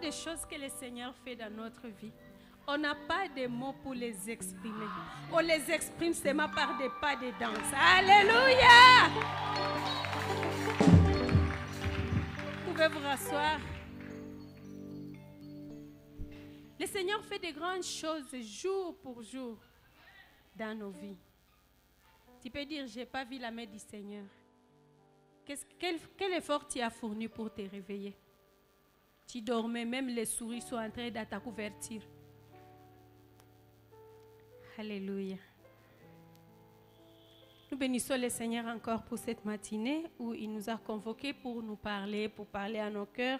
des choses que le Seigneur fait dans notre vie. On n'a pas de mots pour les exprimer. On les exprime seulement par des pas de danse. Alléluia! Vous pouvez vous rasseoir. Le Seigneur fait de grandes choses jour pour jour dans nos vies. Tu peux dire, je n'ai pas vu la main du Seigneur. Quel effort tu as fourni pour te réveiller? Tu dormais, même les souris sont entrées dans ta couverture. Alléluia. Nous bénissons le Seigneur encore pour cette matinée où il nous a convoqués pour nous parler, pour parler à nos cœurs.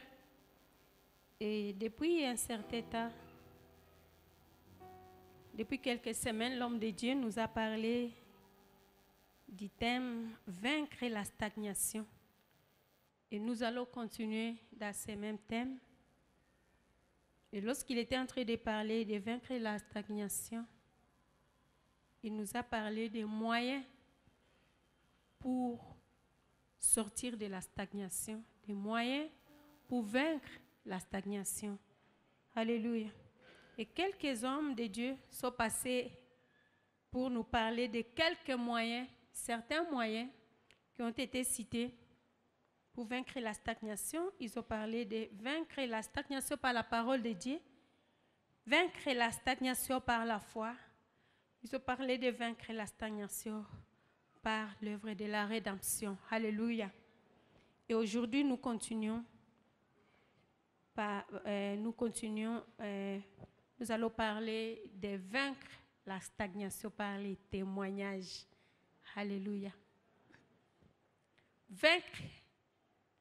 Et depuis un certain temps, depuis quelques semaines, l'homme de Dieu nous a parlé du thème « Vaincre la stagnation ». Et nous allons continuer dans ce même thème. Et lorsqu'il était en train de parler de vaincre la stagnation, il nous a parlé des moyens pour sortir de la stagnation, des moyens pour vaincre la stagnation. Alléluia. Et quelques hommes de Dieu sont passés pour nous parler de quelques moyens, certains moyens qui ont été cités pour vaincre la stagnation. Ils ont parlé de vaincre la stagnation par la parole de Dieu, vaincre la stagnation par la foi. Ils ont parlé de vaincre la stagnation par l'œuvre de la rédemption. Alléluia. Et aujourd'hui, nous continuons. Nous allons parler de vaincre la stagnation par les témoignages. Alléluia. Vaincre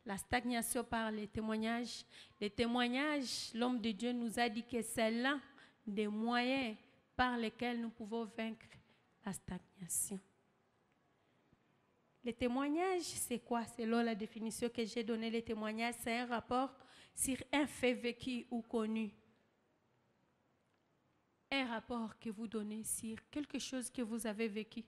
la stagnation par les témoignages. Les témoignages, l'homme de Dieu nous a dit que c'est l'un des moyens par lesquels nous pouvons vaincre la stagnation. Les témoignages, c'est quoi? Selon la définition que j'ai donnée, les témoignages, c'est un rapport sur un fait vécu ou connu. Un rapport que vous donnez sur quelque chose que vous avez vécu,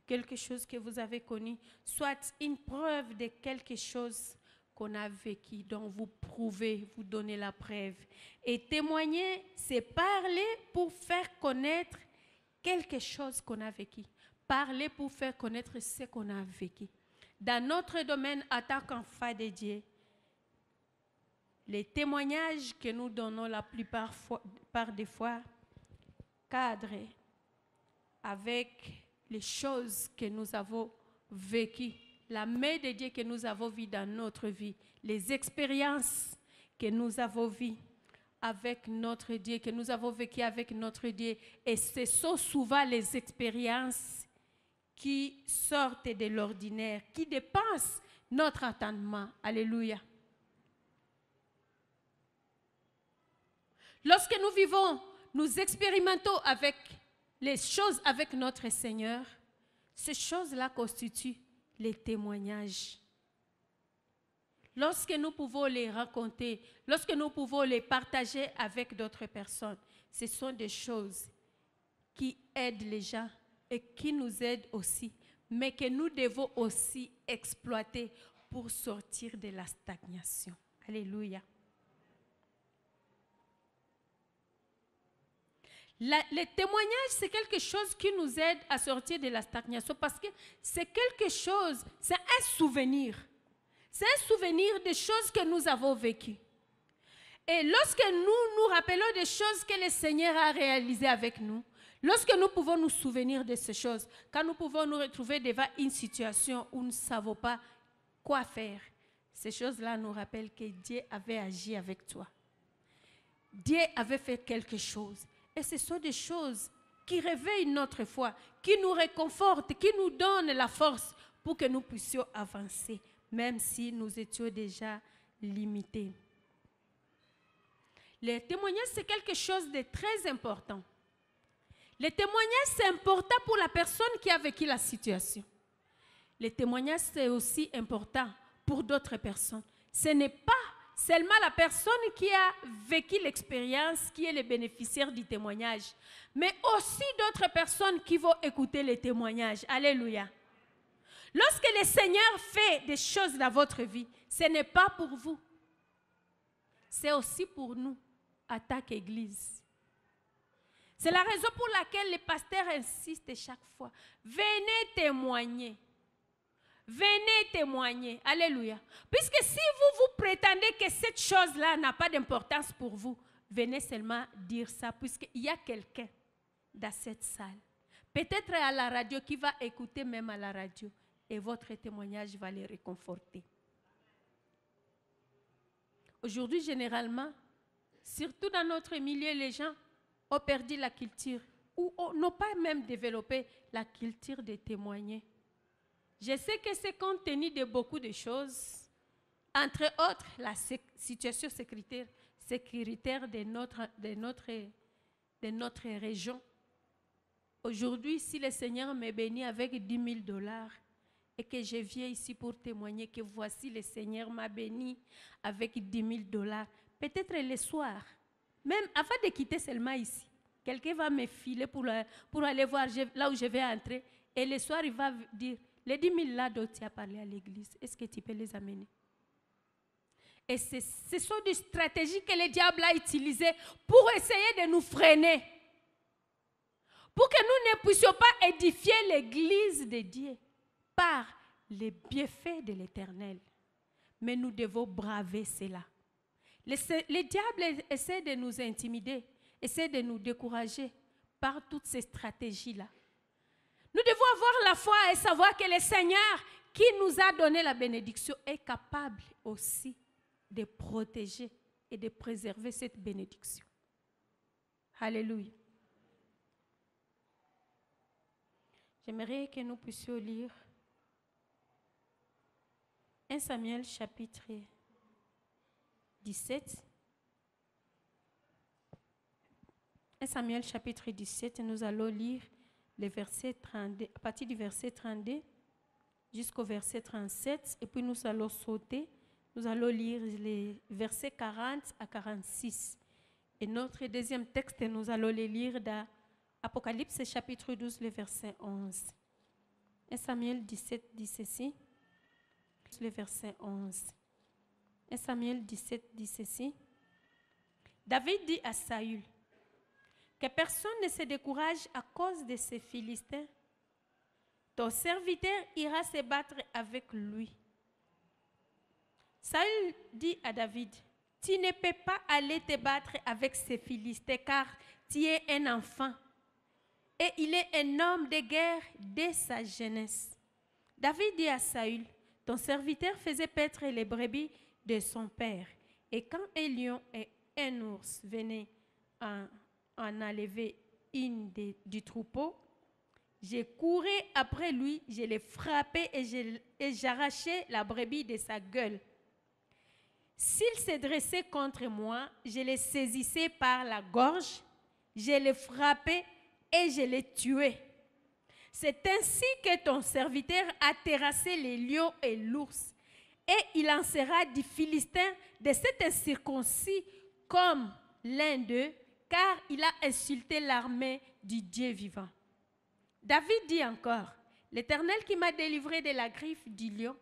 quelque chose que vous avez connu, soit une preuve de quelque chose qu'on a vécu, dont vous prouvez, vous donnez la preuve. Et témoigner, c'est parler pour faire connaître quelque chose qu'on a vécu. Parler pour faire connaître ce qu'on a vécu. Dans notre domaine, en tant qu'enfant de Dieu, les témoignages que nous donnons la plupart par des fois cadrent avec les choses que nous avons vécues, la main de Dieu que nous avons vue dans notre vie, les expériences que nous avons vues avec notre Dieu, que nous avons vécues avec notre Dieu. Et ce sont souvent les expériences qui sortent de l'ordinaire, qui dépassent notre entendement. Alléluia. Lorsque nous vivons, nous expérimentons avec les choses avec notre Seigneur, ces choses-là constituent les témoignages. Lorsque nous pouvons les raconter, lorsque nous pouvons les partager avec d'autres personnes, ce sont des choses qui aident les gens et qui nous aident aussi, mais que nous devons aussi exploiter pour sortir de la stagnation. Alléluia. Les témoignages, c'est quelque chose qui nous aide à sortir de la stagnation parce que c'est quelque chose, c'est un souvenir. C'est un souvenir des choses que nous avons vécues. Et lorsque nous nous rappelons des choses que le Seigneur a réalisées avec nous, lorsque nous pouvons nous souvenir de ces choses, quand nous pouvons nous retrouver devant une situation où nous ne savons pas quoi faire, ces choses-là nous rappellent que Dieu avait agi avec toi. Dieu avait fait quelque chose. Et ce sont des choses qui réveillent notre foi, qui nous réconfortent, qui nous donnent la force pour que nous puissions avancer, même si nous étions déjà limités. Les témoignages, c'est quelque chose de très important. Les témoignages, c'est important pour la personne qui a vécu la situation. Les témoignages, c'est aussi important pour d'autres personnes. Ce n'est pas seulement la personne qui a vécu l'expérience qui est le bénéficiaire du témoignage, mais aussi d'autres personnes qui vont écouter les témoignages. Alléluia. Lorsque le Seigneur fait des choses dans votre vie, ce n'est pas pour vous. c'est aussi pour nous, Attaque Église. C'est la raison pour laquelle les pasteurs insistent chaque fois. Venez témoigner. Venez témoigner. Alléluia. Puisque si vous prétendez que cette chose-là n'a pas d'importance pour vous, venez seulement dire ça, puisqu'il y a quelqu'un dans cette salle. Peut-être à la radio qui va écouter même à la radio. Et votre témoignage va les réconforter. Aujourd'hui, généralement, surtout dans notre milieu, les gens ont perdu la culture ou n'ont pas même développé la culture de témoigner. Je sais que c'est compte tenu de beaucoup de choses, entre autres la situation sécuritaire de notre région. Aujourd'hui, si le Seigneur me bénit avec 10 000 $ et que je viens ici pour témoigner que voici le Seigneur m'a béni avec 10 000 $, peut-être le soir, même avant de quitter seulement ici, quelqu'un va me filer pour aller voir là où je vais entrer. Et le soir, il va dire, les 10 000 là dont tu as parlé à l'église, est-ce que tu peux les amener? Et ce sont des stratégies que le diable a utilisées pour essayer de nous freiner. Pour que nous ne puissions pas édifier l'église de Dieu par les bienfaits de l'Éternel. Mais nous devons braver cela. Le diable essaie de nous intimider, essaie de nous décourager par toutes ces stratégies-là. Nous devons avoir la foi et savoir que le Seigneur qui nous a donné la bénédiction est capable aussi de protéger et de préserver cette bénédiction. Alléluia. J'aimerais que nous puissions lire 1 Samuel chapitre 17. 1 Samuel chapitre 17, nous allons lire les versets 32, à partir du verset 32 jusqu'au verset 37, et puis nous allons sauter, nous allons lire les versets 40 à 46. Et notre deuxième texte, nous allons les lire dans Apocalypse chapitre 12, le verset 11. 1 Samuel 17 dit ceci, le verset 11. 1 Samuel 17 dit ceci. David dit à Saül, que personne ne se décourage à cause de ces Philistins. Ton serviteur ira se battre avec lui. Saül dit à David, tu ne peux pas aller te battre avec ces Philistins car tu es un enfant et il est un homme de guerre dès sa jeunesse. David dit à Saül, ton serviteur faisait paître les brebis de son père. Et quand un lion et un ours venaient en enlever une du troupeau, j'ai couru après lui, je l'ai frappé et j'arrachai la brebis de sa gueule. S'il se dressait contre moi, je le saisissais par la gorge, je l'ai frappé et je l'ai tué. C'est ainsi que ton serviteur a terrassé les lions et l'ours. Et il en sera du Philistin de cet incirconcis comme l'un d'eux, car il a insulté l'armée du Dieu vivant. David dit encore, l'Éternel qui m'a délivré de la griffe du lion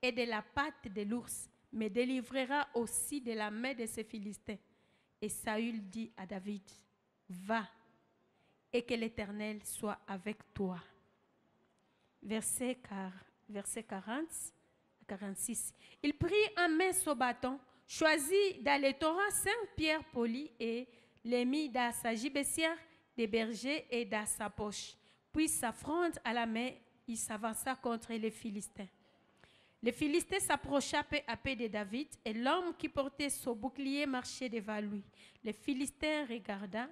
et de la patte de l'ours, me délivrera aussi de la main de ces Philistins. Et Saül dit à David, va, et que l'Éternel soit avec toi. Verset 40 à 46. Il prit en main son bâton, choisit dans les torrents 5 pierres polies et les mit dans sa gibecière des bergers et dans sa poche. Puis sa fronde à la main, il s'avança contre les Philistins. Le Philistin s'approcha peu à peu de David et l'homme qui portait son bouclier marchait devant lui. Le Philistin regarda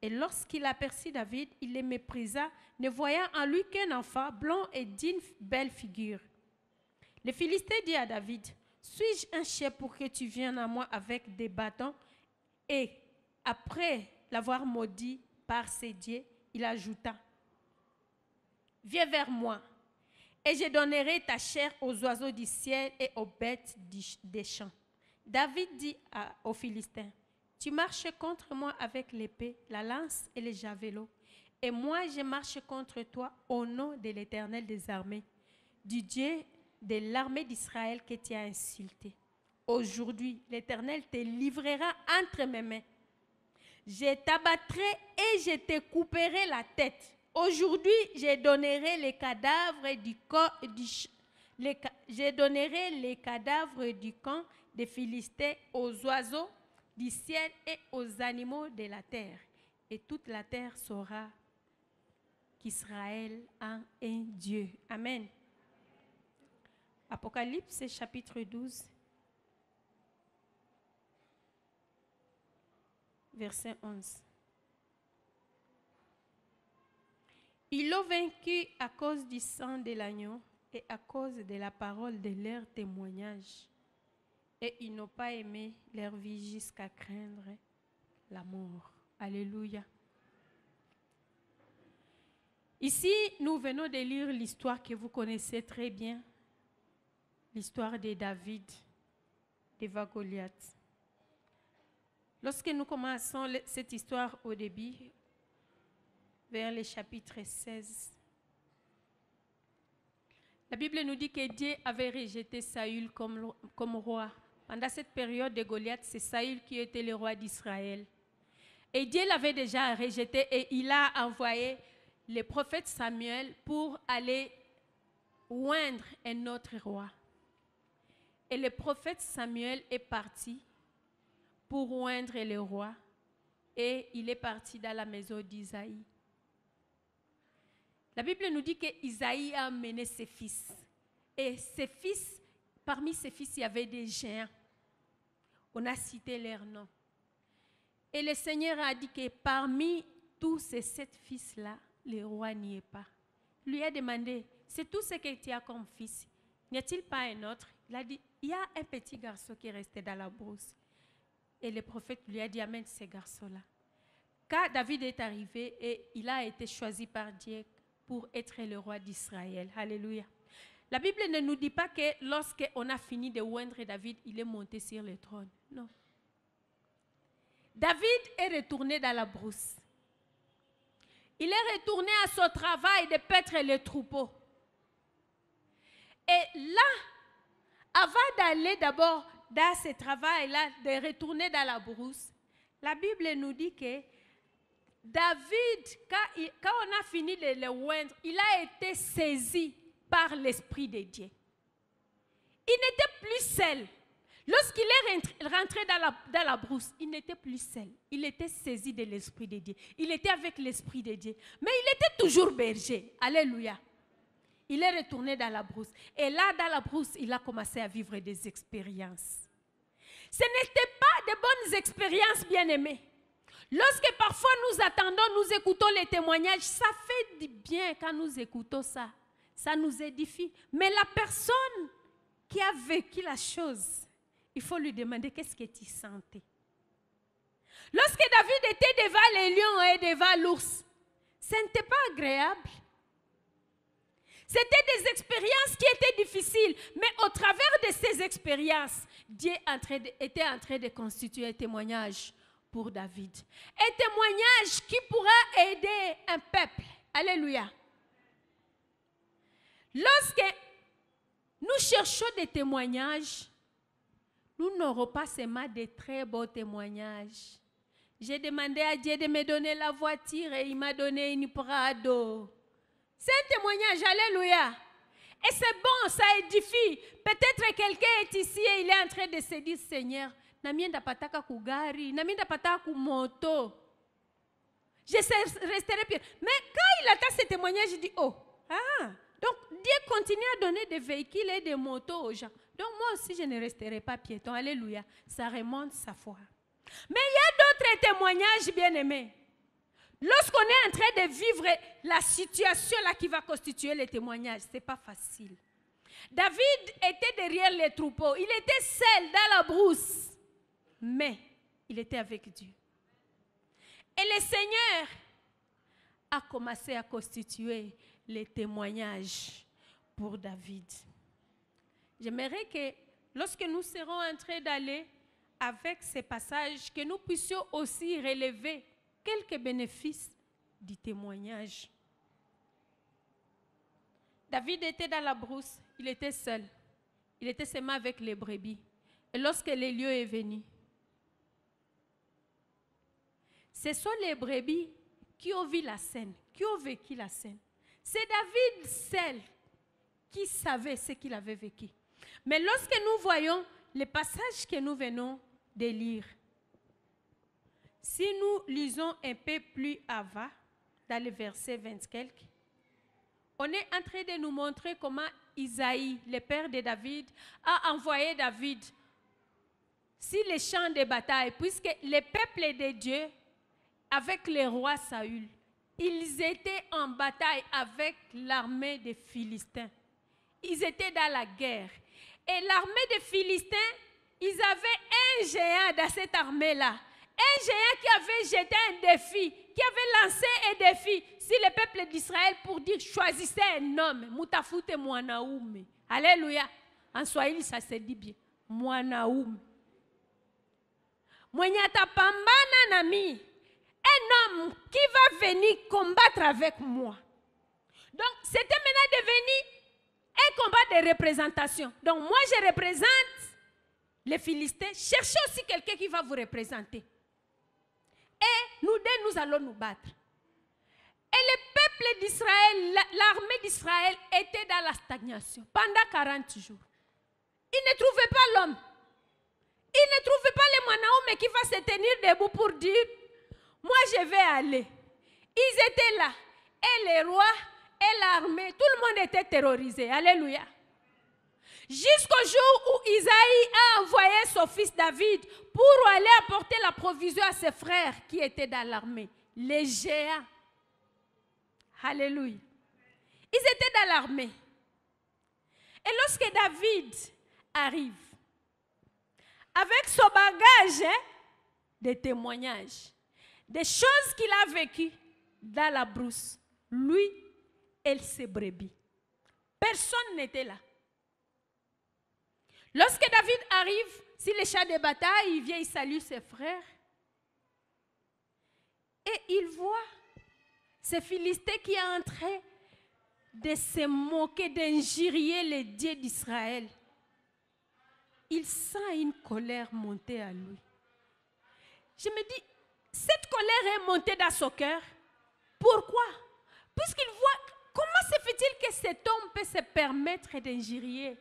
et lorsqu'il aperçut David, il le méprisa, ne voyant en lui qu'un enfant blond et d'une belle figure. Le Philistin dit à David, suis-je un chef pour que tu viennes à moi avec des bâtons? Et après l'avoir maudit par ses dieux, il ajouta, viens vers moi, et je donnerai ta chair aux oiseaux du ciel et aux bêtes des champs. David dit aux Philistins, tu marches contre moi avec l'épée, la lance et les javelots, et moi je marche contre toi au nom de l'Éternel des armées, du Dieu de l'armée d'Israël que tu as insulté. Aujourd'hui, l'Éternel te livrera entre mes mains. Je t'abattrai et je te couperai la tête. Aujourd'hui, je donnerai les cadavres du corps, je donnerai les cadavres du camp des Philistins aux oiseaux du ciel et aux animaux de la terre. Et toute la terre saura qu'Israël a un Dieu. Amen. Apocalypse chapitre 12, verset 11. Ils l'ont vaincu à cause du sang de l'agneau et à cause de la parole de leur témoignage. Et ils n'ont pas aimé leur vie jusqu'à craindre la mort. Alléluia. Ici, nous venons de lire l'histoire que vous connaissez très bien, l'histoire de David, devant Goliath. Lorsque nous commençons cette histoire au début, vers le chapitre 16, la Bible nous dit que Dieu avait rejeté Saül comme roi. Pendant cette période de Goliath, c'est Saül qui était le roi d'Israël. Et Dieu l'avait déjà rejeté et il a envoyé le prophète Samuel pour aller oindre un autre roi. Et le prophète Samuel est parti pour oindre le roi et il est parti dans la maison d'Isaïe. La Bible nous dit qu'Isaïe a amené ses fils. Et ses fils, parmi ses fils, il y avait des géants. On a cité leurs noms. Et le Seigneur a dit que parmi tous ces 7 fils-là, le roi n'y est pas. Il lui a demandé, c'est tout ce que tu as comme fils. N'y a-t-il pas un autre? Il a dit, il y a un petit garçon qui est resté dans la brousse. Et le prophète lui a dit, amène ce garçon-là. Quand David est arrivé, et il a été choisi par Dieu pour être le roi d'Israël. Alléluia. La Bible ne nous dit pas que lorsqu'on a fini de oindre David, il est monté sur le trône. Non. David est retourné dans la brousse. Il est retourné à son travail de paître les troupeaux. Et là, avant d'aller d'abord dans ce travail-là, de retourner dans la brousse, la Bible nous dit que David, quand on a fini de le oindre, il a été saisi par l'Esprit de Dieu. Il n'était plus seul. Lorsqu'il est rentré dans la brousse, il n'était plus seul. Il était saisi de l'Esprit de Dieu. Il était avec l'Esprit de Dieu. Mais il était toujours berger. Alléluia. Il est retourné dans la brousse. Et là, dans la brousse, il a commencé à vivre des expériences. Ce n'était pas de bonnes expériences, bien-aimés. Lorsque parfois nous attendons, nous écoutons les témoignages, ça fait du bien quand nous écoutons ça. Ça nous édifie. Mais la personne qui a vécu la chose, il faut lui demander qu'est-ce que tu sentais. Lorsque David était devant les lions et devant l'ours, ce n'était pas agréable. C'était des expériences qui étaient difficiles. Mais au travers de ces expériences, Dieu était en train de constituer un témoignage pour David. Un témoignage qui pourra aider un peuple. Alléluia. Lorsque nous cherchons des témoignages, nous n'aurons pas seulement de très beaux témoignages. J'ai demandé à Dieu de me donner la voiture et il m'a donné une Prado. C'est un témoignage, alléluia. Et c'est bon, ça édifie. Peut-être quelqu'un est ici et il est en train de se dire, Seigneur, namienda pataka kugari, namienda pataka kumoto. Je resterai pire. Mais quand il attend ce témoignage, il dit, oh, donc Dieu continue à donner des véhicules et des motos aux gens. Donc moi aussi, je ne resterai pas piéton. Alléluia. Ça remonte sa foi. Mais il y a d'autres témoignages, bien-aimés. Lorsqu'on est en train de vivre la situation là qui va constituer les témoignages, ce n'est pas facile. David était derrière les troupeaux. Il était seul dans la brousse. Mais il était avec Dieu. Et le Seigneur a commencé à constituer les témoignages pour David. J'aimerais que lorsque nous serons en train d'aller avec ces passages, que nous puissions aussi relever quelques bénéfices du témoignage. David était dans la brousse, il était seul. Il était seulement avec les brebis. Et lorsque le lion est venu, ce sont les brebis qui ont vu la scène, qui ont vécu la scène. C'est David seul qui savait ce qu'il avait vécu. Mais lorsque nous voyons les passages que nous venons de lire, si nous lisons un peu plus avant, dans le verset 20 quelques, on est en train de nous montrer comment Isaïe, le père de David, a envoyé David sur les champs de bataille, puisque le peuple de Dieu, avec le roi Saül, ils étaient en bataille avec l'armée des Philistins. Ils étaient dans la guerre. Et l'armée des Philistins, ils avaient un géant dans cette armée-là. Un géant qui avait jeté un défi, qui avait lancé un défi sur le peuple d'Israël pour dire choisissez un homme. Moutafute Mwanaoum. Alléluia. En Swahili, ça se dit bien. Mwanaoum. Mwenyata pambana nami. Un homme qui va venir combattre avec moi. Donc, c'était maintenant devenu un combat de représentation. Donc, moi, je représente les Philistins. Cherchez aussi quelqu'un qui va vous représenter. Et nous deux, nous allons nous battre. Et le peuple d'Israël, l'armée d'Israël était dans la stagnation pendant 40 jours. Ils ne trouvaient pas l'homme. Ils ne trouvaient pas le Mwanaoum qui va se tenir debout pour dire moi je vais aller. Ils étaient là. Et les rois et l'armée, tout le monde était terrorisé. Alléluia. Jusqu'au jour où Isaïe a envoyé son fils David pour aller apporter la provision à ses frères qui étaient dans l'armée. Les géants. Alléluia. Ils étaient dans l'armée. Et lorsque David arrive, avec son bagage de témoignages, des choses qu'il a vécues dans la brousse, lui et ses brebis. Personne n'était là. Lorsque David arrive sur les champs de bataille, il vient, il salue ses frères. Et il voit ce Philistin qui est en train de se moquer, d'injurier les dieux d'Israël. Il sent une colère monter à lui. Je me dis, cette colère est montée dans son cœur. Pourquoi? Puisqu'il voit comment se fait-il que cet homme peut se permettre d'injurier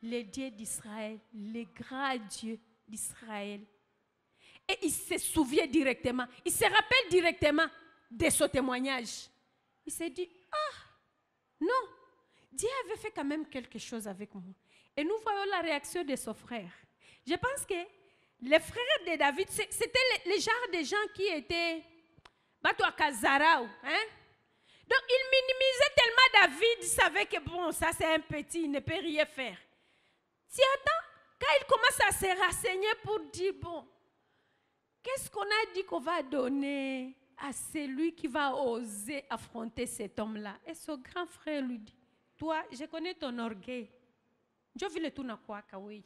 les dieux d'Israël, les grands dieux d'Israël. Et il se souvient directement, il se rappelle directement de son témoignage. Il s'est dit, ah, non, Dieu avait fait quand même quelque chose avec moi. Et nous voyons la réaction de son frère. Je pense que les frères de David, c'était les genres de gens qui étaient Bato Kazarao, hein? Donc ils minimisaient tellement David, ils savaient que bon, ça c'est un petit, il ne peut rien faire. Si attends, quand il commence à se renseigner pour dire, bon, qu'est-ce qu'on a dit qu'on va donner à celui qui va oser affronter cet homme-là? Et son grand frère lui dit, toi, je connais ton orgueil. Je vis le tout na quoi, kawaii.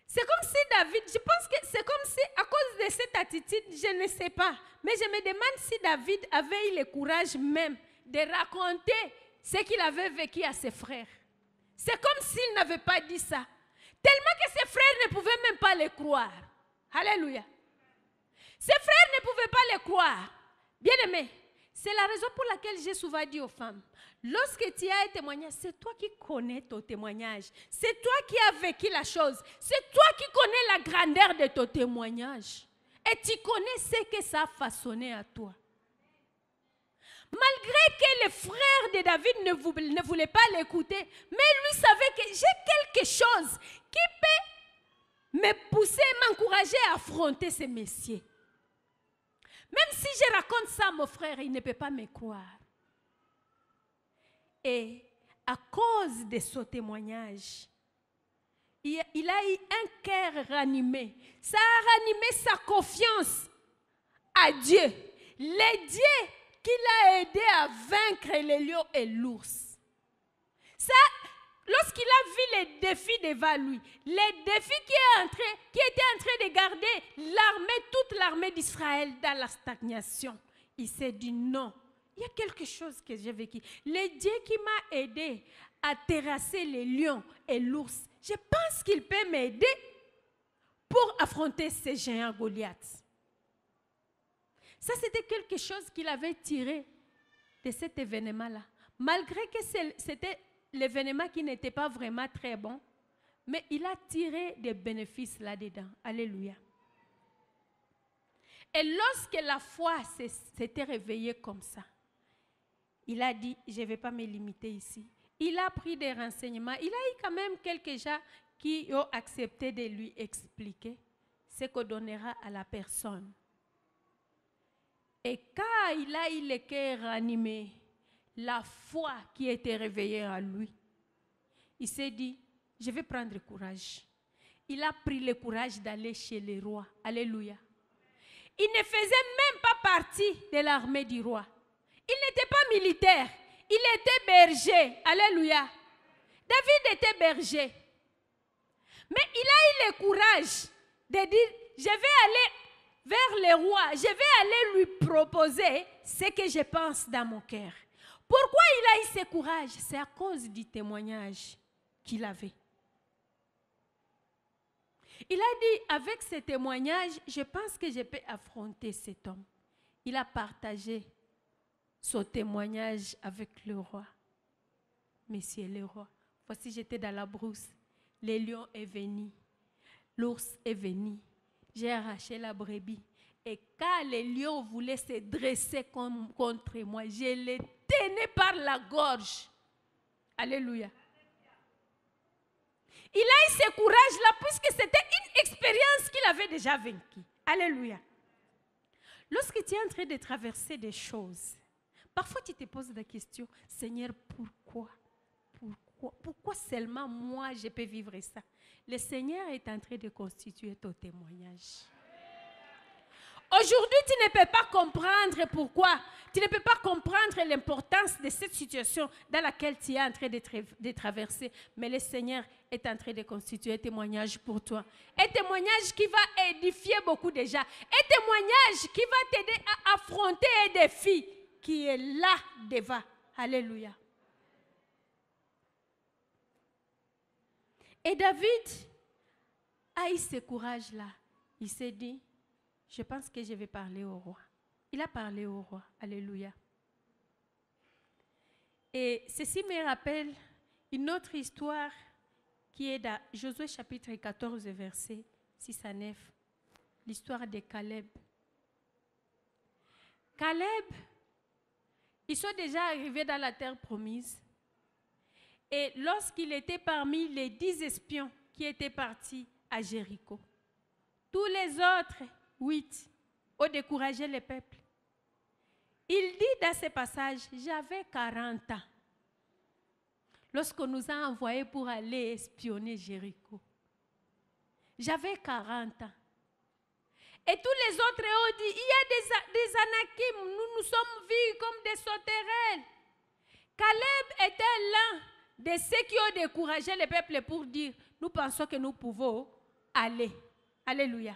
C'est comme si David, je pense que c'est comme si, à cause de cette attitude, je ne sais pas, mais je me demande si David avait eu le courage même de raconter ce qu'il avait vécu à ses frères. C'est comme s'il n'avait pas dit ça. Tellement que ses frères ne pouvaient même pas le croire. Alléluia. Ses frères ne pouvaient pas le croire. Bien-aimés, c'est la raison pour laquelle j'ai souvent dit aux femmes, lorsque tu as un témoignage, c'est toi qui connais ton témoignage. C'est toi qui as vécu la chose. C'est toi qui connais la grandeur de ton témoignage. Et tu connais ce que ça a façonné à toi. Malgré que les frères de David ne voulaient pas l'écouter, mais lui savait que j'ai quelque chose qui peut me pousser, m'encourager à affronter ces messieurs. Même si je raconte ça à mon frère, il ne peut pas me croire. Et à cause de ce témoignage, il a eu un cœur ranimé. Ça a ranimé sa confiance à Dieu. Le Dieu qui l'a aidé à vaincre les lions et l'ours. Ça, lorsqu'il a vu les défis devant lui, les défis qui étaient en train de garder l'armée, toute l'armée d'Israël dans la stagnation, il s'est dit non. Il y a quelque chose que j'ai vécu. Le Dieu qui m'a aidé à terrasser les lions et l'ours, je pense qu'il peut m'aider pour affronter ces géants Goliath. Ça, c'était quelque chose qu'il avait tiré de cet événement-là. Malgré que c'était l'événement qui n'était pas vraiment très bon, mais il a tiré des bénéfices là-dedans. Alléluia. Et lorsque la foi s'était réveillée comme ça, il a dit, je ne vais pas me limiter ici. Il a pris des renseignements. Il a eu quand même quelques gens qui ont accepté de lui expliquer ce qu'on donnera à la personne. Et quand il a eu le cœur ranimé, la foi qui était réveillée en lui, il s'est dit, je vais prendre courage. Il a pris le courage d'aller chez le roi. Alléluia. Il ne faisait même pas partie de l'armée du roi. Il n'était pas militaire. Il était berger. Alléluia. David était berger. Mais il a eu le courage de dire, je vais aller vers le roi. Je vais aller lui proposer ce que je pense dans mon cœur. Pourquoi il a eu ce courage? C'est à cause du témoignage qu'il avait. Il a dit, avec ce témoignage, je pense que je peux affronter cet homme. Il a partagé son témoignage avec le roi. Monsieur le roi, voici j'étais dans la brousse. Le lion est venu. L'ours est venu. J'ai arraché la brebis. Et quand le lion voulait se dresser contre moi, je le tenais par la gorge. Alléluia. Il a eu ce courage-là puisque c'était une expérience qu'il avait déjà vécue. Alléluia. Lorsque tu es en train de traverser des choses, parfois tu te poses la question, Seigneur, pourquoi seulement moi je peux vivre ça? Le Seigneur est en train de constituer ton témoignage. Aujourd'hui, tu ne peux pas comprendre pourquoi. Tu ne peux pas comprendre l'importance de cette situation dans laquelle tu es en train de traverser. Mais le Seigneur est en train de constituer un témoignage pour toi. Un témoignage qui va édifier beaucoup de gens. Un témoignage qui va t'aider à affronter un défi qui est là devant. Alléluia. Et David a eu ce courage-là. Il s'est dit, je pense que je vais parler au roi. Il a parlé au roi. Alléluia. Et ceci me rappelle une autre histoire qui est dans Josué chapitre 14, versets 6 à 9. L'histoire de Caleb. Caleb, ils sont déjà arrivés dans la terre promise. Et lorsqu'il était parmi les 10 espions qui étaient partis à Jéricho, tous les autres 8 ont découragé le peuple. Il dit dans ce passage, j'avais 40 ans lorsqu'on nous a envoyés pour aller espionner Jéricho. J'avais 40 ans. Et tous les autres ont dit, il y a des Anakim, nous sommes vus comme des sauterelles. Caleb était l'un de ceux qui ont découragé le peuple pour dire, nous pensons que nous pouvons aller. Alléluia.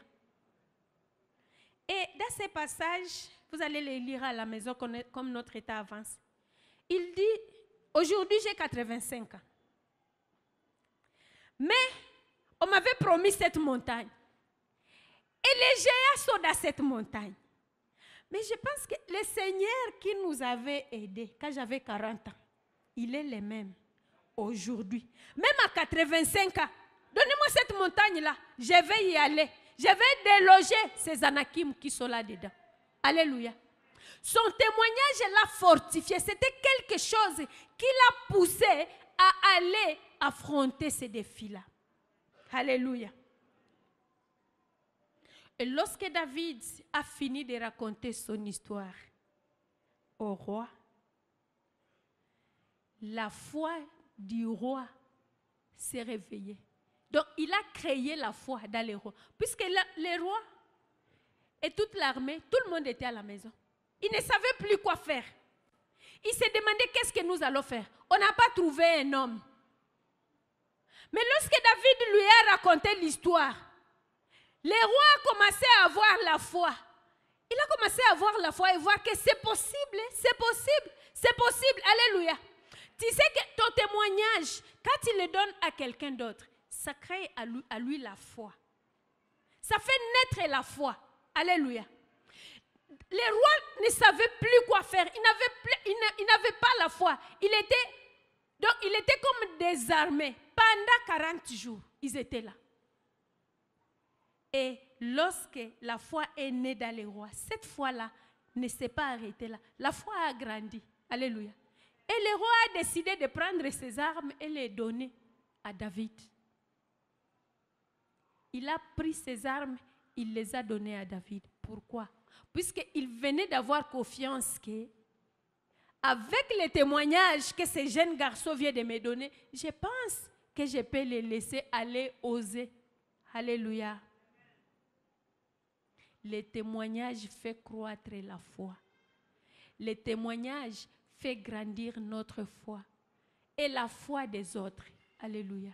Et dans ces passages, vous allez les lire à la maison comme notre état avance. Il dit, aujourd'hui j'ai 85 ans. Mais on m'avait promis cette montagne. Et les géants sont dans cette montagne. Mais je pense que le Seigneur qui nous avait aidés quand j'avais 40 ans, il est le même aujourd'hui. Même à 85 ans, donnez-moi cette montagne-là, je vais y aller. Je vais déloger ces Anakim qui sont là-dedans. Alléluia. Son témoignage l'a fortifié. C'était quelque chose qui l'a poussé à aller affronter ces défis-là. Alléluia. Et lorsque David a fini de raconter son histoire au roi, la foi du roi s'est réveillée. Donc, il a créé la foi dans les rois. Puisque les rois et toute l'armée, tout le monde était à la maison. Ils ne savaient plus quoi faire. Ils se demandaient qu'est-ce que nous allons faire. On n'a pas trouvé un homme. Mais lorsque David lui a raconté l'histoire, le roi a commencé à avoir la foi. Il a commencé à avoir la foi et voir que c'est possible, c'est possible, c'est possible. Alléluia. Tu sais que ton témoignage, quand tu le donnes à quelqu'un d'autre, ça crée à lui la foi. Ça fait naître la foi. Alléluia. Les rois ne savaient plus quoi faire. Ils n'avaient pas la foi. Il était comme désarmés. Pendant 40 jours, ils étaient là. Et lorsque la foi est née dans les rois, cette foi-là ne s'est pas arrêtée là. La foi a grandi. Alléluia. Et le roi a décidé de prendre ses armes et les donner à David. Il a pris ses armes, il les a données à David. Pourquoi? Puisqu'il venait d'avoir confiance que, avec les témoignages que ces jeunes garçons viennent de me donner, je pense que je peux les laisser aller oser. Alléluia. Les témoignages font croître la foi. Les témoignages font grandir notre foi et la foi des autres. Alléluia.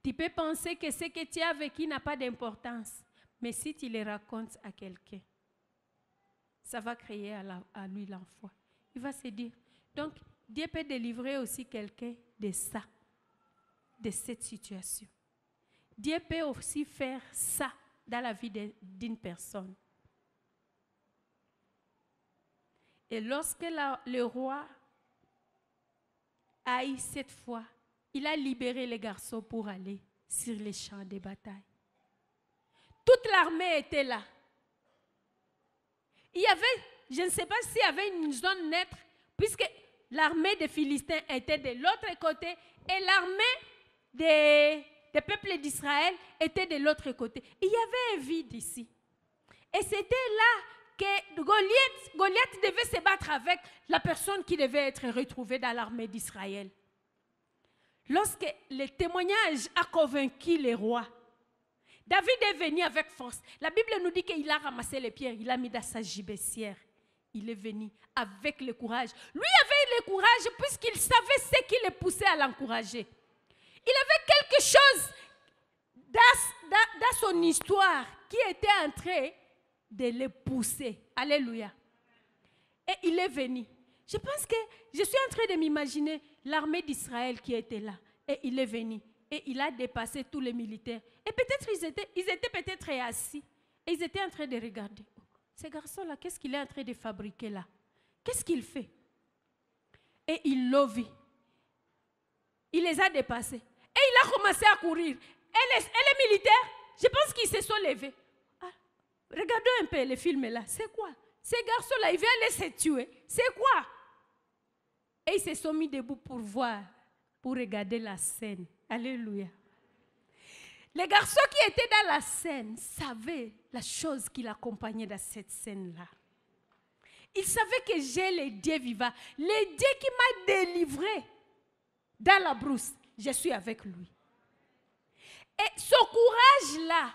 Tu peux penser que ce que tu as vécu n'a pas d'importance, mais si tu le racontes à quelqu'un, ça va créer à lui la foi. Il va se dire, donc Dieu peut délivrer aussi quelqu'un de ça, de cette situation. Dieu peut aussi faire ça dans la vie d'une personne. Et lorsque le roi a eu cette foi, il a libéré les garçons pour aller sur les champs de bataille. Toute l'armée était là. Il y avait, je ne sais pas s'il y avait une zone neutre, puisque l'armée des Philistins était de l'autre côté et l'armée des peuples d'Israël était de l'autre côté. Il y avait un vide ici. Et c'était là que Goliath devait se battre avec la personne qui devait être retrouvée dans l'armée d'Israël. Lorsque le témoignage a convaincu les rois, David est venu avec force. La Bible nous dit qu'il a ramassé les pierres, il a mis dans sa gibecière. Il est venu avec le courage. Lui avait le courage puisqu'il savait ce qui le poussait à l'encourager. Il avait quelque chose dans son histoire qui était en train de le pousser. Alléluia. Et il est venu. Je pense que je suis en train de m'imaginer l'armée d'Israël qui était là. Et il est venu. Et il a dépassé tous les militaires. Et peut-être ils étaient peut-être assis. Et ils étaient en train de regarder. Ces garçons-là, qu'est-ce qu'il est en train de fabriquer là? Qu'est-ce qu'il fait? Et il l'a vu. Il les a dépassés. Et il a commencé à courir. Et les militaires, je pense qu'ils se sont levés. Ah, regardons un peu le film là. C'est quoi? Ces garçons-là, ils viennent les tuer. C'est quoi? Et ils se sont mis debout pour voir, pour regarder la scène. Alléluia. Les garçons qui étaient dans la scène savaient la chose qui l'accompagnait dans cette scène-là. Ils savaient que j'ai le Dieu vivant, le Dieu qui m'a délivré dans la brousse. Je suis avec lui. Et ce courage-là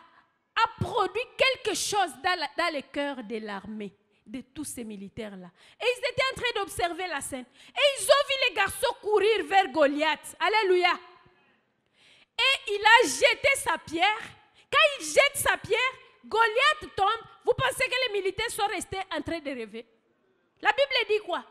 a produit quelque chose dans le cœur de l'armée, de tous ces militaires-là. Et ils étaient en train d'observer la scène. Et ils ont vu les garçons courir vers Goliath. Alléluia. Et il a jeté sa pierre. Quand il jette sa pierre, Goliath tombe. Vous pensez que les militaires sont restés en train de rêver? La Bible dit quoi?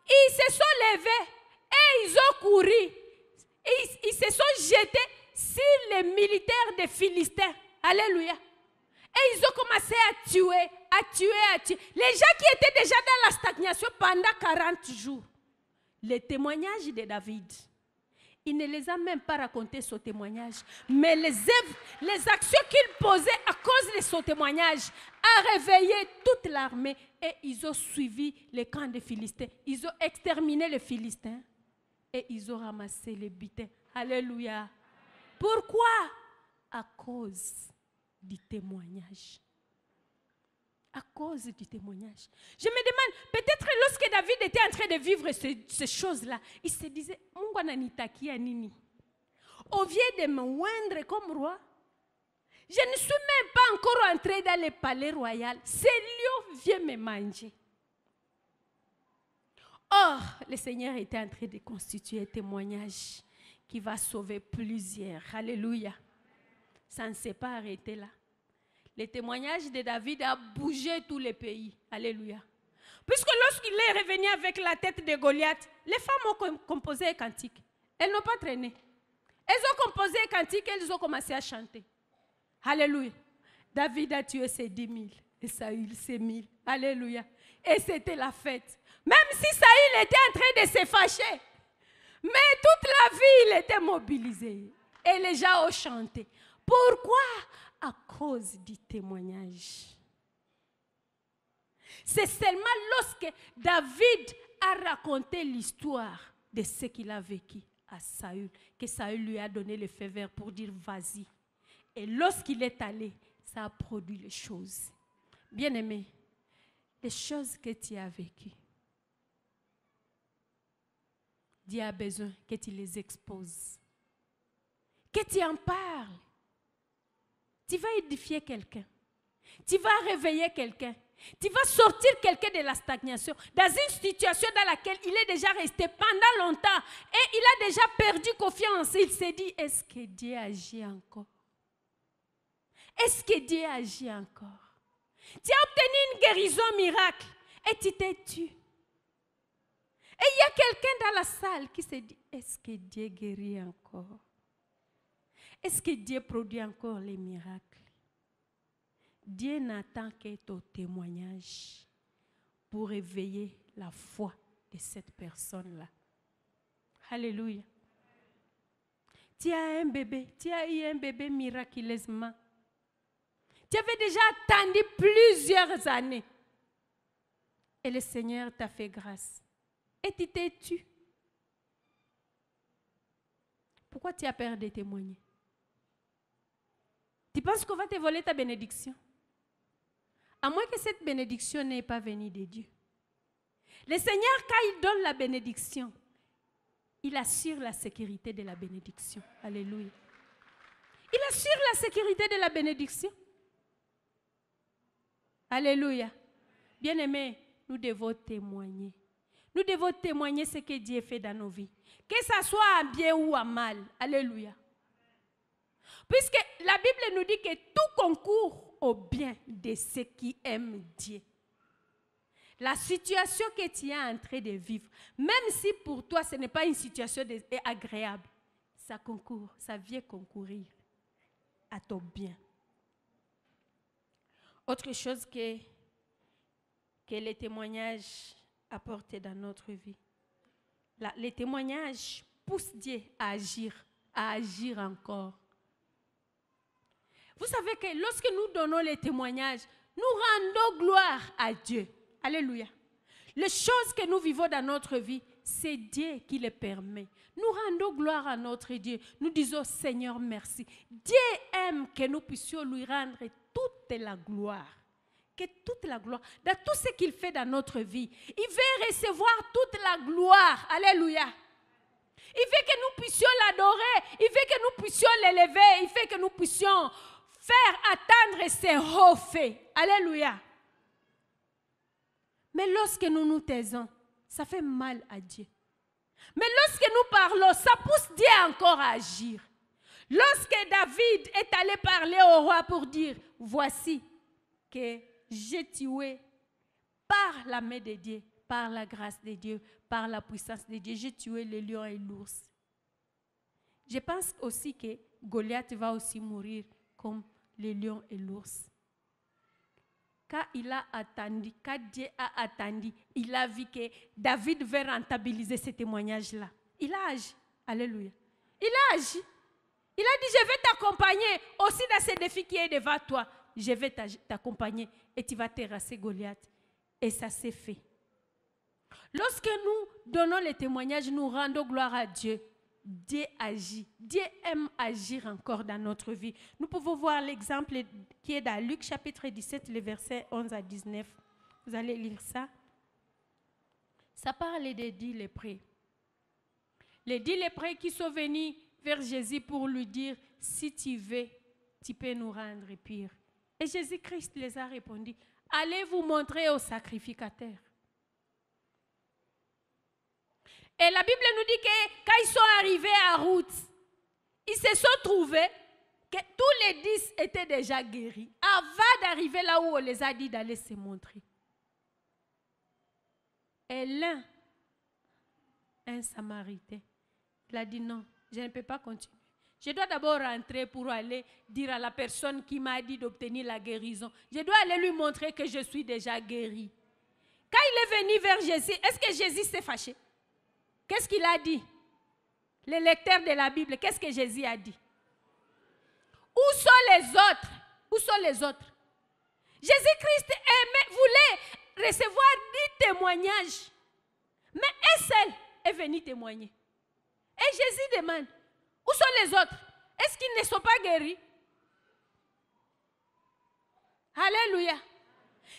Ils se sont levés et ils ont couru. Et ils se sont jetés sur les militaires des Philistins. Alléluia. Et ils ont commencé à tuer. Les gens qui étaient déjà dans la stagnation pendant 40 jours. Les témoignages de David, il ne les a même pas raconté son témoignage. Mais les actions qu'il posait à cause de son témoignage a réveillé toute l'armée. Et ils ont suivi les camps des Philistins. Ils ont exterminé les Philistins. Et ils ont ramassé les butins. Alléluia. Pourquoi? À cause du témoignage. À cause du témoignage. Je me demande, peut-être lorsque David était en train de vivre ces choses-là, il se disait, Mungu ananitakia nini? Au lieu de me oindre comme roi, je ne suis même pas encore entré dans le palais royal. Ce lion vient me manger. Or, le Seigneur était en train de constituer un témoignage qui va sauver plusieurs. Alléluia. Ça ne s'est pas arrêté là. Le témoignage de David a bougé tous les pays. Alléluia. Puisque lorsqu'il est revenu avec la tête de Goliath, les femmes ont composé un cantique. Elles n'ont pas traîné. Elles ont composé un cantique, elles ont commencé à chanter. Alléluia. David a tué ses 10 000 et Saül ses 1000. Alléluia. Et c'était la fête. Même si Saül était en train de se fâcher, mais toute la ville était mobilisée. Et les gens ont chanté. Pourquoi? À cause du témoignage. C'est seulement lorsque David a raconté l'histoire de ce qu'il a vécu à Saül, que Saül lui a donné le feu vert pour dire vas-y. Et lorsqu'il est allé, ça a produit les choses. Bien-aimé, les choses que tu as vécues, Dieu a besoin que tu les exposes, que tu en parles. Tu vas édifier quelqu'un, tu vas réveiller quelqu'un, tu vas sortir quelqu'un de la stagnation, dans une situation dans laquelle il est déjà resté pendant longtemps et il a déjà perdu confiance. Il s'est dit, est-ce que Dieu agit encore? Est-ce que Dieu agit encore? Tu as obtenu une guérison miracle et tu t'es tué. Et il y a quelqu'un dans la salle qui se dit, est-ce que Dieu guérit encore? Est-ce que Dieu produit encore les miracles? Dieu n'attend que ton témoignage pour réveiller la foi de cette personne-là. Alléluia. Tu as un bébé, tu as eu un bébé miraculeusement. Tu avais déjà attendu plusieurs années. Et le Seigneur t'a fait grâce. Et tu t'es tué. Pourquoi tu as peur de témoigner? Tu penses qu'on va te voler ta bénédiction? À moins que cette bénédiction n'ait pas venue de Dieu. Le Seigneur, quand il donne la bénédiction, il assure la sécurité de la bénédiction. Alléluia. Il assure la sécurité de la bénédiction. Alléluia. Bien-aimés, nous devons témoigner. Nous devons témoigner ce que Dieu fait dans nos vies. Que ça soit à bien ou à mal. Alléluia. Puisque la Bible nous dit que tout concourt au bien de ceux qui aiment Dieu. La situation que tu es en train de vivre, même si pour toi ce n'est pas une situation agréable, ça concourt, ça vient concourir à ton bien. Autre chose que les témoignages apportent dans notre vie. Les témoignages poussent Dieu à agir encore. Vous savez que lorsque nous donnons les témoignages, nous rendons gloire à Dieu. Alléluia. Les choses que nous vivons dans notre vie, c'est Dieu qui les permet. Nous rendons gloire à notre Dieu. Nous disons, Seigneur, merci. Dieu aime que nous puissions lui rendre toute la gloire. Que toute la gloire, dans tout ce qu'il fait dans notre vie, il veut recevoir toute la gloire. Alléluia. Il veut que nous puissions l'adorer. Il veut que nous puissions l'élever. Il veut que nous puissions faire atteindre ses hauts faits. Alléluia. Mais lorsque nous nous taisons, ça fait mal à Dieu. Mais lorsque nous parlons, ça pousse Dieu encore à agir. Lorsque David est allé parler au roi pour dire, voici que j'ai tué par la main de Dieu, par la grâce de Dieu, par la puissance de Dieu, j'ai tué le lion et l'ours. Je pense aussi que Goliath va aussi mourir comme le lion et l'ours. Quand il a attendu, quand Dieu a attendu, il a vu que David veut rentabiliser ce témoignage-là. Il a agi. Alléluia. Il a agi. Il a dit, je vais t'accompagner aussi dans ce défi qui est devant toi. Je vais t'accompagner et tu vas terrasser Goliath. Et ça s'est fait. Lorsque nous donnons les témoignages, nous rendons gloire à Dieu. Dieu agit. Dieu aime agir encore dans notre vie. Nous pouvons voir l'exemple qui est dans Luc chapitre 17, les versets 11 à 19. Vous allez lire ça. Ça parle des 10 lépreux. Les 10 lépreux qui sont venus vers Jésus pour lui dire, si tu veux, tu peux nous rendre pire. Et Jésus-Christ les a répondu, allez vous montrer au sacrificateur. Et la Bible nous dit que quand ils sont arrivés à route, ils se sont trouvés que tous les 10 étaient déjà guéris avant d'arriver là où on les a dit d'aller se montrer. Et l'un, un Samaritain, Il a dit non, je ne peux pas continuer. Je dois d'abord rentrer pour aller dire à la personne qui m'a dit d'obtenir la guérison. Je dois aller lui montrer que je suis déjà guéri. Quand il est venu vers Jésus, est-ce que Jésus s'est fâché? Qu'est-ce qu'il a dit? Les lecteurs de la Bible, qu'est-ce que Jésus a dit? Où sont les autres? Où sont les autres? Jésus-Christ voulait recevoir 10 témoignages. Mais un seul est venu témoigner. Et Jésus demande, où sont les autres? Est-ce qu'ils ne sont pas guéris? Alléluia.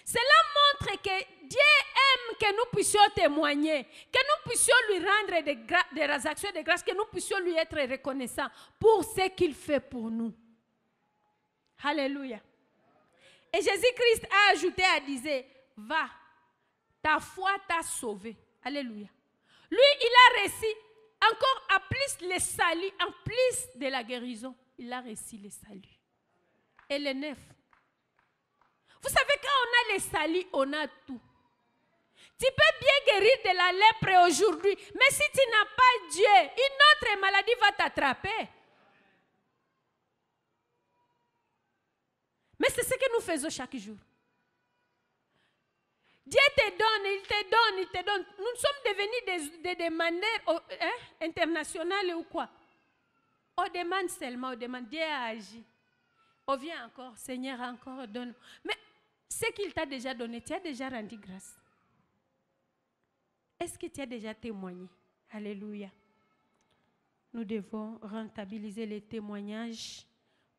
Cela montre que Dieu aime que nous puissions témoigner, que nous puissions lui rendre des actions de grâce, que nous puissions lui être reconnaissants pour ce qu'il fait pour nous. Alléluia. Et Jésus-Christ a ajouté à dire, va, ta foi t'a sauvé. Alléluia. Lui, il a reçu encore en plus le salut, en plus de la guérison, il a reçu le salut. Et le 9. Vous savez, quand on a le salut, on a tout. Tu peux bien guérir de la lèpre aujourd'hui, mais si tu n'as pas Dieu, une autre maladie va t'attraper. Mais c'est ce que nous faisons chaque jour. Dieu te donne, il te donne, il te donne. Nous sommes devenus des demandeurs internationaux ou quoi? On demande seulement, on demande. Dieu a agi. On vient encore, Seigneur, encore donne. Mais ce qu'il t'a déjà donné, tu as déjà rendu grâce. Est-ce que tu as déjà témoigné? Alléluia. Nous devons rentabiliser les témoignages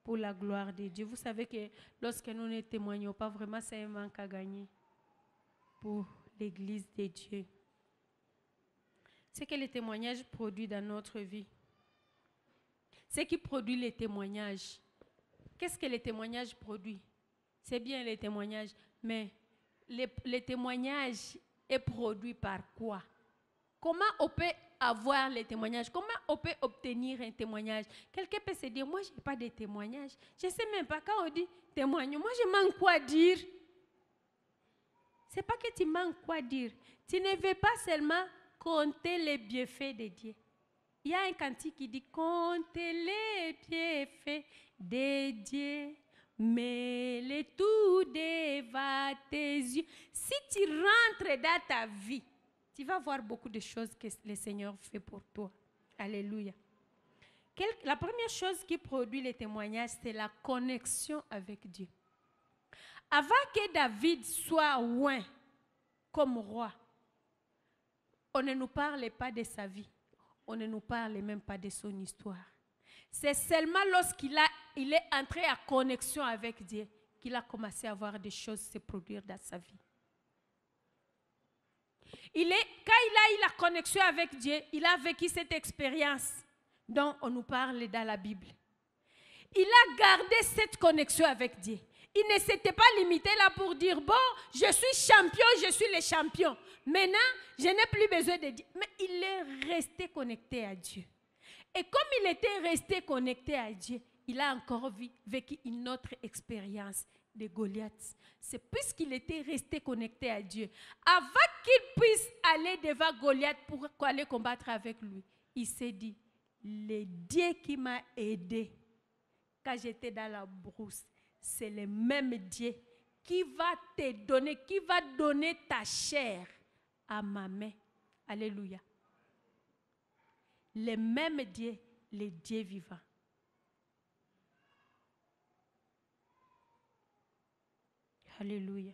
pour la gloire de Dieu. Vous savez que lorsque nous ne témoignons pas, vraiment, c'est un manque à gagner pour l'Église de Dieu. C'est que les témoignages produisent dans notre vie. Ce qui produit les témoignages. Qu'est-ce que les témoignages produisent? C'est bien les témoignages, mais les témoignages est produit par quoi? Comment on peut avoir les témoignages? Comment on peut obtenir un témoignage? Quelqu'un peut se dire, moi, je n'ai pas de témoignage. Je ne sais même pas, quand on dit témoigne, moi, je manque quoi dire. Ce n'est pas que tu manques quoi dire. Tu ne veux pas seulement compter les bienfaits de Dieu. Il y a un cantique qui dit, comptez les bienfaits de Dieu. Mais le tout devant tes yeux. Si tu rentres dans ta vie, tu vas voir beaucoup de choses que le Seigneur fait pour toi. Alléluia. La première chose qui produit les témoignages, c'est la connexion avec Dieu. Avant que David soit oint comme roi, on ne nous parle pas de sa vie. On ne nous parle même pas de son histoire. C'est seulement lorsqu'il est entré en connexion avec Dieu qu'il a commencé à voir des choses se produire dans sa vie. Quand il a eu la connexion avec Dieu, il a vécu cette expérience dont on nous parle dans la Bible. Il a gardé cette connexion avec Dieu. Il ne s'était pas limité là pour dire, bon, je suis champion, je suis le champion. Maintenant, je n'ai plus besoin de Dieu. Mais il est resté connecté à Dieu. Et comme il était resté connecté à Dieu, il a encore vécu une autre expérience de Goliath. C'est puisqu'il était resté connecté à Dieu. Avant qu'il puisse aller devant Goliath pour aller combattre avec lui, il s'est dit, le Dieu qui m'a aidé quand j'étais dans la brousse, c'est le même Dieu qui va te donner, qui va donner ta chair à ma main. Alléluia. Le même Dieu, le Dieu vivant. Alléluia.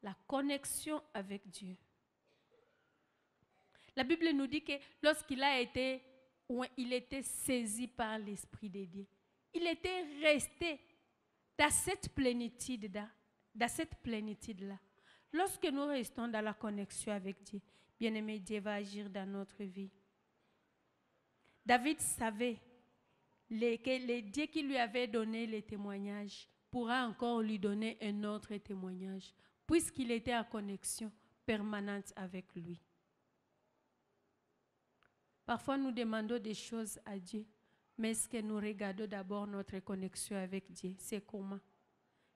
La connexion avec Dieu. La Bible nous dit que lorsqu'il était saisi par l'Esprit de Dieu, il était resté dans cette plénitude-là. Lorsque nous restons dans la connexion avec Dieu, bien-aimé, Dieu va agir dans notre vie. David savait que le Dieu qui lui avait donné les témoignages pourra encore lui donner un autre témoignage, puisqu'il était en connexion permanente avec lui. Parfois, nous demandons des choses à Dieu, mais est-ce que nous regardons d'abord notre connexion avec Dieu? C'est comment?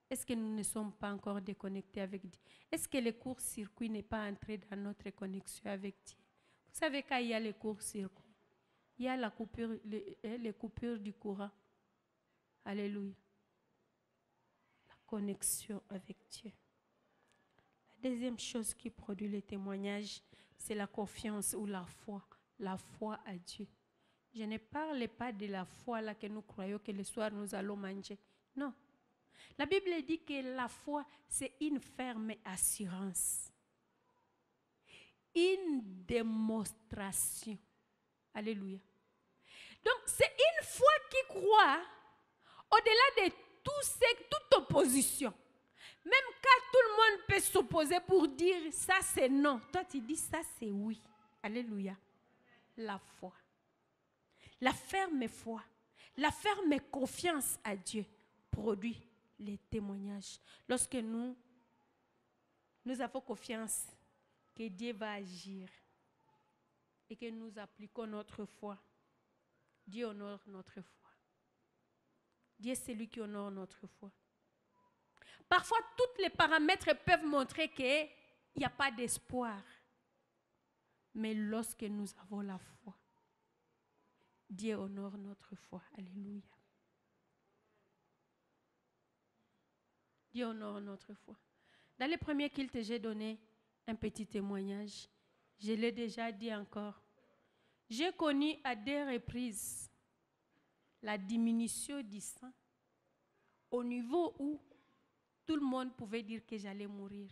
Est-ce que nous ne sommes pas encore déconnectés avec Dieu? Est-ce que le court-circuit n'est pas entré dans notre connexion avec Dieu? Vous savez, quand il y a le court-circuit, il y a la coupure, les coupures du courant. Alléluia. La connexion avec Dieu. La deuxième chose qui produit le témoignage, c'est la confiance ou la foi. La foi à Dieu. Je ne parle pas de la foi là que nous croyons que le soir nous allons manger. Non. La Bible dit que la foi, c'est une ferme assurance. Une démonstration. Alléluia. Donc, c'est une foi qui croit au-delà de toute opposition. Même quand tout le monde peut s'opposer pour dire ça c'est non, toi tu dis ça c'est oui. Alléluia. La foi. La ferme foi. La ferme confiance à Dieu produit les témoignages. Lorsque nous avons confiance que Dieu va agir et que nous appliquons notre foi, Dieu honore notre foi. Dieu c'est lui qui honore notre foi. Parfois, tous les paramètres peuvent montrer qu'il n'y a pas d'espoir. Mais lorsque nous avons la foi, Dieu honore notre foi. Alléluia. Dieu honore notre foi. Dans les premiers cultes, j'ai donné un petit témoignage. Je l'ai déjà dit encore. J'ai connu à 2 reprises la diminution du sang au niveau où tout le monde pouvait dire que j'allais mourir.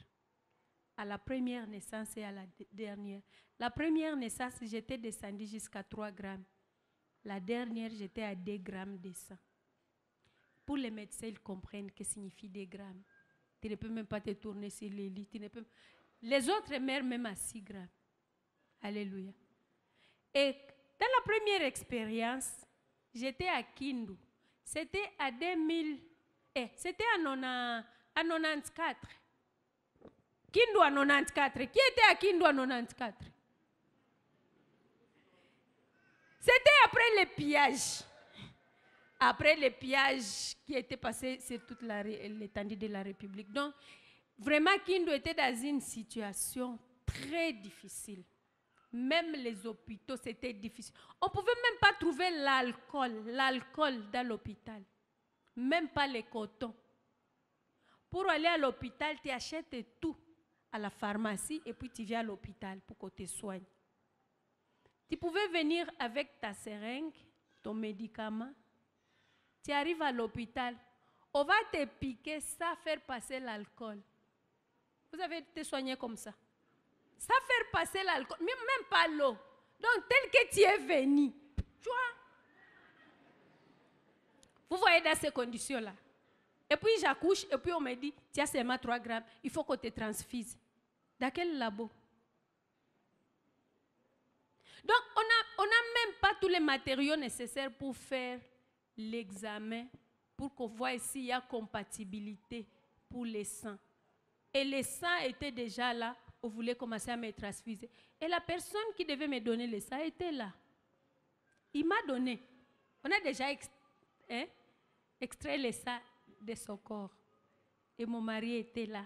À la première naissance et à la dernière. La première naissance, j'étais descendue jusqu'à 3 grammes. La dernière, j'étais à 2 grammes de sang. Pour les médecins, ils comprennent ce que signifie 2 grammes. Tu ne peux même pas te tourner sur les lits. Les autres meurent même à 6 grammes. Alléluia. Et dans la première expérience, j'étais à Kindu. C'était à 2000. C'était à 94. Kindu à 94. Qui était à Kindu à 94? C'était après les pillages. Après les pillages qui étaient passés sur toute l'étendue de la République. Donc, vraiment, Kindu était dans une situation très difficile. Même les hôpitaux, c'était difficile. On ne pouvait même pas trouver l'alcool dans l'hôpital. Même pas les cotons. Pour aller à l'hôpital, tu achètes tout à la pharmacie et puis tu viens à l'hôpital pour qu'on te soigne. Tu pouvais venir avec ta seringue, ton médicament. Tu arrives à l'hôpital. On va te piquer sans faire passer l'alcool. Vous avez été soigné comme ça. Sans faire passer l'alcool, même pas l'eau. Donc, tel que tu es venu, tu vois. Vous voyez dans ces conditions-là. Et puis j'accouche, et puis on me dit, tu as seulement 3 grammes, il faut qu'on te transfuse. Dans quel labo? Donc, on n'a même pas tous les matériaux nécessaires pour faire l'examen, pour qu'on voit s'il y a compatibilité pour les sangs. Et les sangs étaient déjà là, on voulait commencer à me transfuser. Et la personne qui devait me donner les sangs était là. Il m'a donné. On a déjà extrait les sangs de son corps. Et mon mari était là.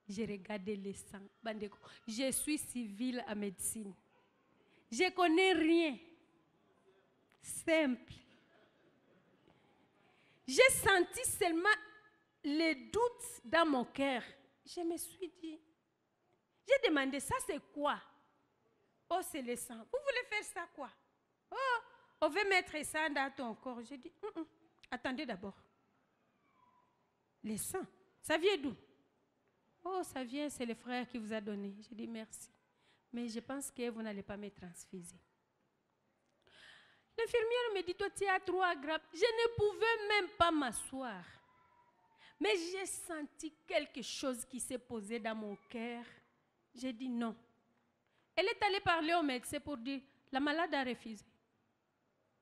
J'ai regardé les sangs. Je suis civile en médecine. Je ne connais rien. Simple. J'ai senti seulement les doutes dans mon cœur. Je me suis dit, j'ai demandé, ça c'est quoi? Oh, c'est le sang. Vous voulez faire ça quoi? Oh, on veut mettre ça dans ton corps. J'ai dit, attendez d'abord. Le sang, ça vient d'où? Oh, ça vient, c'est le frère qui vous a donné. J'ai dit merci. Mais je pense que vous n'allez pas me transfuser. L'infirmière me dit, toi tu as 3 grammes. Je ne pouvais même pas m'asseoir. Mais j'ai senti quelque chose qui s'est posé dans mon cœur. J'ai dit non. Elle est allée parler au médecin pour dire, la malade a refusé.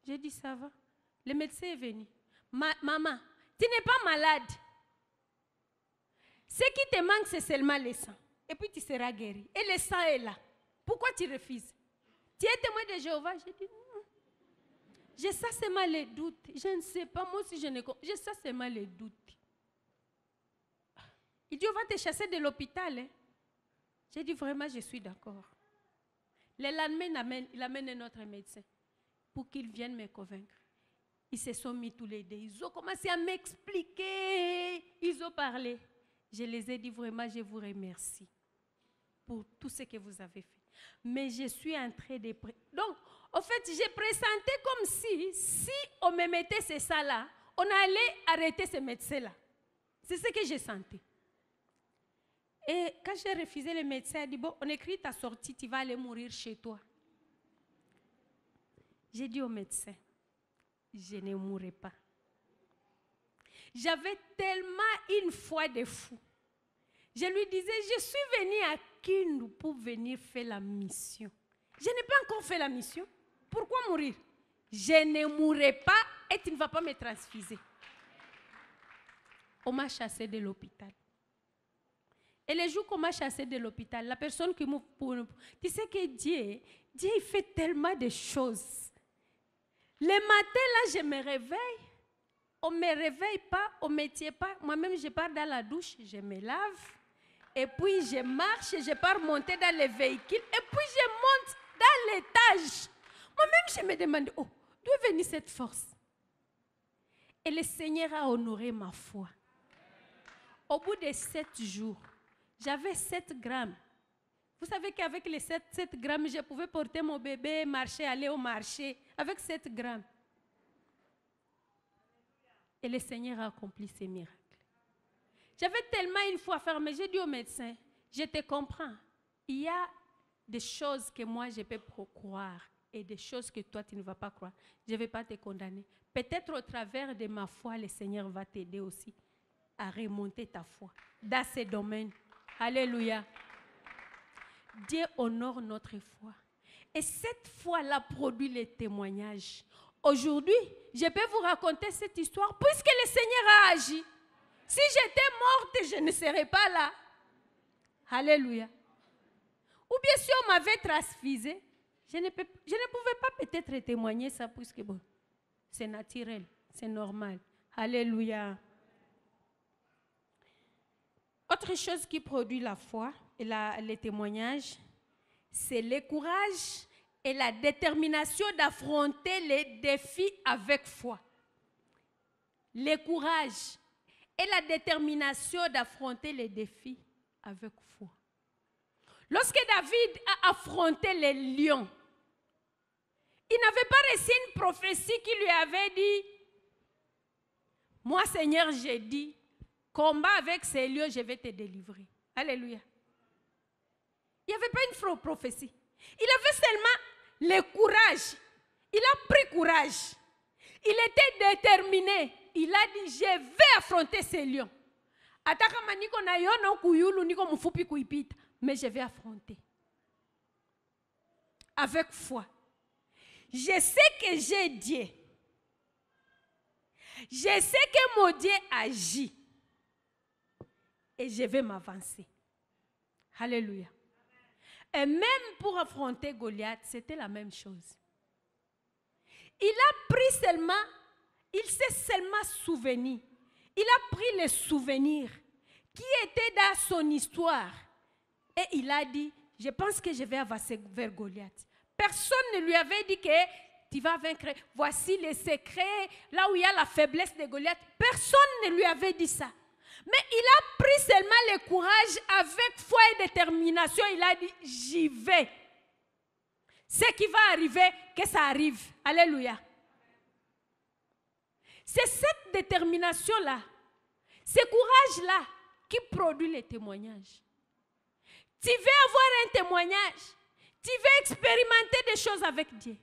J'ai dit, ça va. Le médecin est venu. Maman, tu n'es pas malade. Ce qui te manque, c'est seulement le sang. Et puis tu seras guéri. Et le sang est là. Pourquoi tu refuses? Tu es témoin de Jéhovah? J'ai dit non. J'ai ça seulement les doutes. Je ne sais pas, moi aussi je ne comprends. J'ai ça seulement les doutes. Il dit, on va te chasser de l'hôpital. Hein? J'ai dit vraiment, je suis d'accord. Le lendemain, il amène un autre médecin pour qu'ils viennent me convaincre. Ils se sont mis tous les deux. Ils ont commencé à m'expliquer. Ils ont parlé. Je les ai dit vraiment, je vous remercie pour tout ce que vous avez fait. Mais je suis en train de... Donc, en fait, j'ai pressenti comme si on me mettait c'est ça là, on allait arrêter ce médecin-là. C'est ce que j'ai senti. Et quand j'ai refusé, le médecin a dit, bon, on écrit ta sortie, tu vas aller mourir chez toi. J'ai dit au médecin, je ne mourrai pas. J'avais tellement une foi de fou. Je lui disais, je suis venue à Kindu pour venir faire la mission. Je n'ai pas encore fait la mission. Pourquoi mourir? Je ne mourrai pas et tu ne vas pas me transfuser. On m'a chassé de l'hôpital. Et les jours qu'on m'a chassé de l'hôpital, la personne qui m'a... Tu sais que Dieu, il fait tellement de choses. Le matin, là, je me réveille. On ne me réveille pas, on ne me tient pas. Moi-même, je pars dans la douche, je me lave. Et puis, je marche, je pars monter dans le véhicule. Et puis, je monte dans l'étage. Moi-même, je me demande, oh, d'où est venue cette force? Et le Seigneur a honoré ma foi. Au bout de 7 jours, j'avais 7 grammes. Vous savez qu'avec les 7 grammes, je pouvais porter mon bébé, marcher, aller au marché. Avec 7 grammes. Et le Seigneur a accompli ses miracles. J'avais tellement une foi fermée. J'ai dit au médecin, je te comprends. Il y a des choses que moi, je peux croire et des choses que toi, tu ne vas pas croire. Je ne vais pas te condamner. Peut-être au travers de ma foi, le Seigneur va t'aider aussi à remonter ta foi dans ces domaines. Alléluia. Dieu honore notre foi. Et cette foi-là produit les témoignages. Aujourd'hui, je peux vous raconter cette histoire puisque le Seigneur a agi. Si j'étais morte, je ne serais pas là. Alléluia. Ou bien si on m'avait transfusé, je ne pouvais pas peut-être témoigner ça puisque bon, c'est naturel, c'est normal. Alléluia. Autre chose qui produit la foi et les témoignages, c'est le courage et la détermination d'affronter les défis avec foi. Le courage et la détermination d'affronter les défis avec foi. Lorsque David a affronté les lions, il n'avait pas reçu une prophétie qui lui avait dit, moi Seigneur, j'ai dit, combat avec ces lions, je vais te délivrer. Alléluia. Il n'y avait pas une prophétie. Il avait seulement le courage. Il a pris courage. Il était déterminé. Il a dit, je vais affronter ces lions. Mais je vais affronter. Avec foi. Je sais que j'ai Dieu. Je sais que mon Dieu agit. Et je vais m'avancer. Alléluia. Et même pour affronter Goliath, c'était la même chose. Il a pris seulement, il s'est seulement souvenu. Il a pris les souvenirs qui étaient dans son histoire. Et il a dit, je pense que je vais avancer vers Goliath. Personne ne lui avait dit que tu vas vaincre. Voici les secrets, là où il y a la faiblesse de Goliath. Personne ne lui avait dit ça. Mais il a pris seulement le courage avec foi et détermination. Il a dit, j'y vais. Ce qui va arriver, que ça arrive. Alléluia. C'est cette détermination-là, ce courage-là qui produit les témoignages. Tu veux avoir un témoignage, tu veux expérimenter des choses avec Dieu.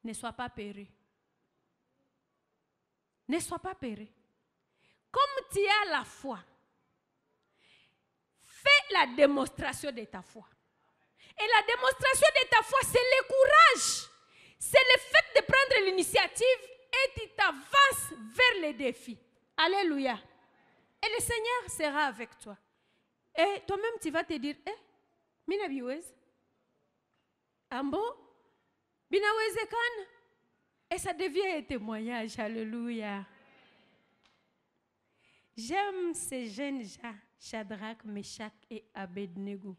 Ne sois pas peureux. Ne sois pas peureux. Comme tu as la foi, fais la démonstration de ta foi. Et la démonstration de ta foi, c'est le courage. C'est le fait de prendre l'initiative et tu t'avances vers les défis. Alléluia. Et le Seigneur sera avec toi. Et toi-même, tu vas te dire, mina biwez. Ambo, bina wezekan. Et ça devient un témoignage. Alléluia. J'aime ces jeunes gens, Shadrach, Meshach et Abednego.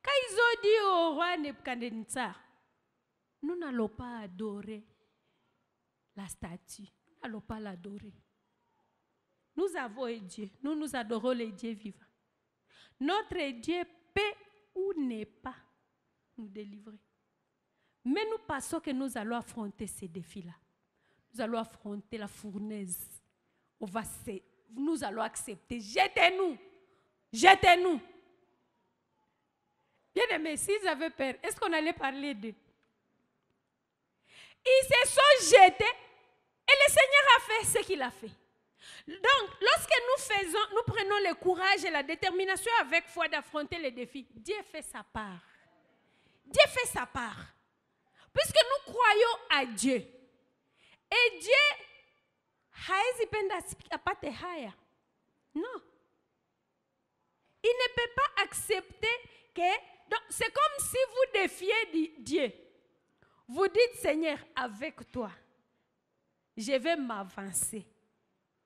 Quand ils ont dit au roi Nebuchadnezzar, nous n'allons pas adorer la statue. Nous n'allons pas l'adorer. Nous avons un Dieu. Nous adorons les dieux vivants. Notre Dieu peut ou n'est pas nous délivrer. Mais nous pensons que nous allons affronter ces défis-là. Nous allons affronter la fournaise. Nous allons accepter. Jetez-nous. Jetez-nous. Bien aimé, s'ils avaient peur, est-ce qu'on allait parler d'eux? Ils se sont jetés et le Seigneur a fait ce qu'il a fait. Donc, lorsque nous prenons le courage et la détermination avec foi d'affronter les défis, Dieu fait sa part. Dieu fait sa part. Puisque nous croyons à Dieu. Et Dieu, non. Il ne peut pas accepter que... Donc, c'est comme si vous défiez Dieu. Vous dites, Seigneur, avec toi, je vais m'avancer.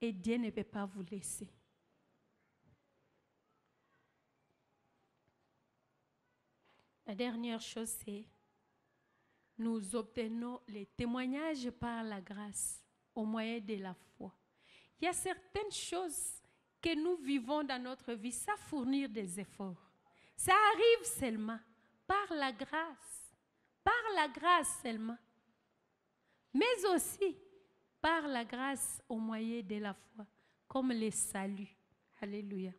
Et Dieu ne peut pas vous laisser. La dernière chose, c'est nous obtenons les témoignages par la grâce au moyen de la foi. Il y a certaines choses que nous vivons dans notre vie sans fournir des efforts. Ça arrive seulement par la grâce. Par la grâce seulement. Mais aussi par la grâce au moyen de la foi, comme le salut. Alléluia.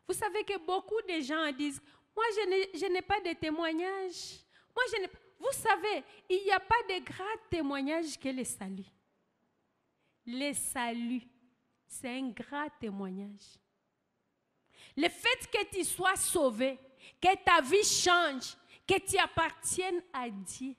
Vous savez que beaucoup de gens disent, moi je n'ai pas de témoignages. Moi je n'ai pas... Vous savez, il n'y a pas de grand témoignage que le salut. Le salut, c'est un grand témoignage. Le fait que tu sois sauvé, que ta vie change, que tu appartiennes à Dieu,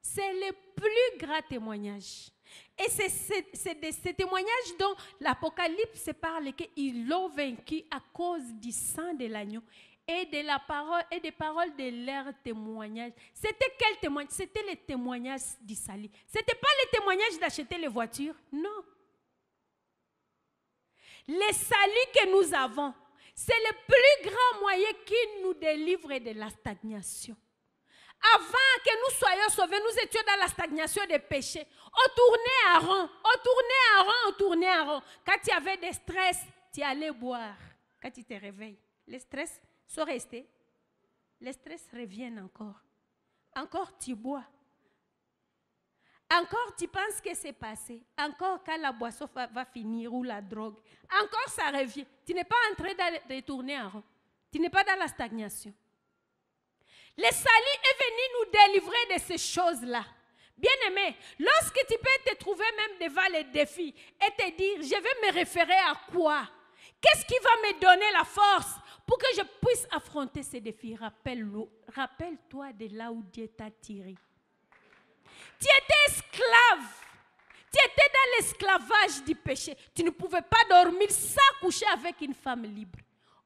c'est le plus grand témoignage. Et c'est de ce témoignage dont l'Apocalypse parle qu'ils l'ont vaincu à cause du sang de l'agneau et de la parole et des paroles de leur témoignage. C'était quel témoignage? C'était le témoignage du salut. Ce n'était pas le témoignage d'acheter les voitures, non. Le salut que nous avons, c'est le plus grand moyen qui nous délivre de la stagnation. Avant que nous soyons sauvés, nous étions dans la stagnation des péchés. On tournait à rond, on tournait à rond, on tournait à rond. Quand tu avais des stress, tu allais boire. Quand tu te réveilles, les stress sont restés. Les stress reviennent encore. Encore tu bois. Encore tu penses que c'est passé. Encore quand la boisson va finir ou la drogue. Encore ça revient. Tu n'es pas en train de tourner en rond. Tu n'es pas dans la stagnation. Le salut est venu nous délivrer de ces choses-là. Bien-aimé, lorsque tu peux te trouver même devant les défis et te dire, je vais me référer à quoi? Qu'est-ce qui va me donner la force pour que je puisse affronter ces défis? Rappelle-toi de là où Dieu t'a tiré. Tu étais esclave. Tu étais dans l'esclavage du péché. Tu ne pouvais pas dormir sans coucher avec une femme libre.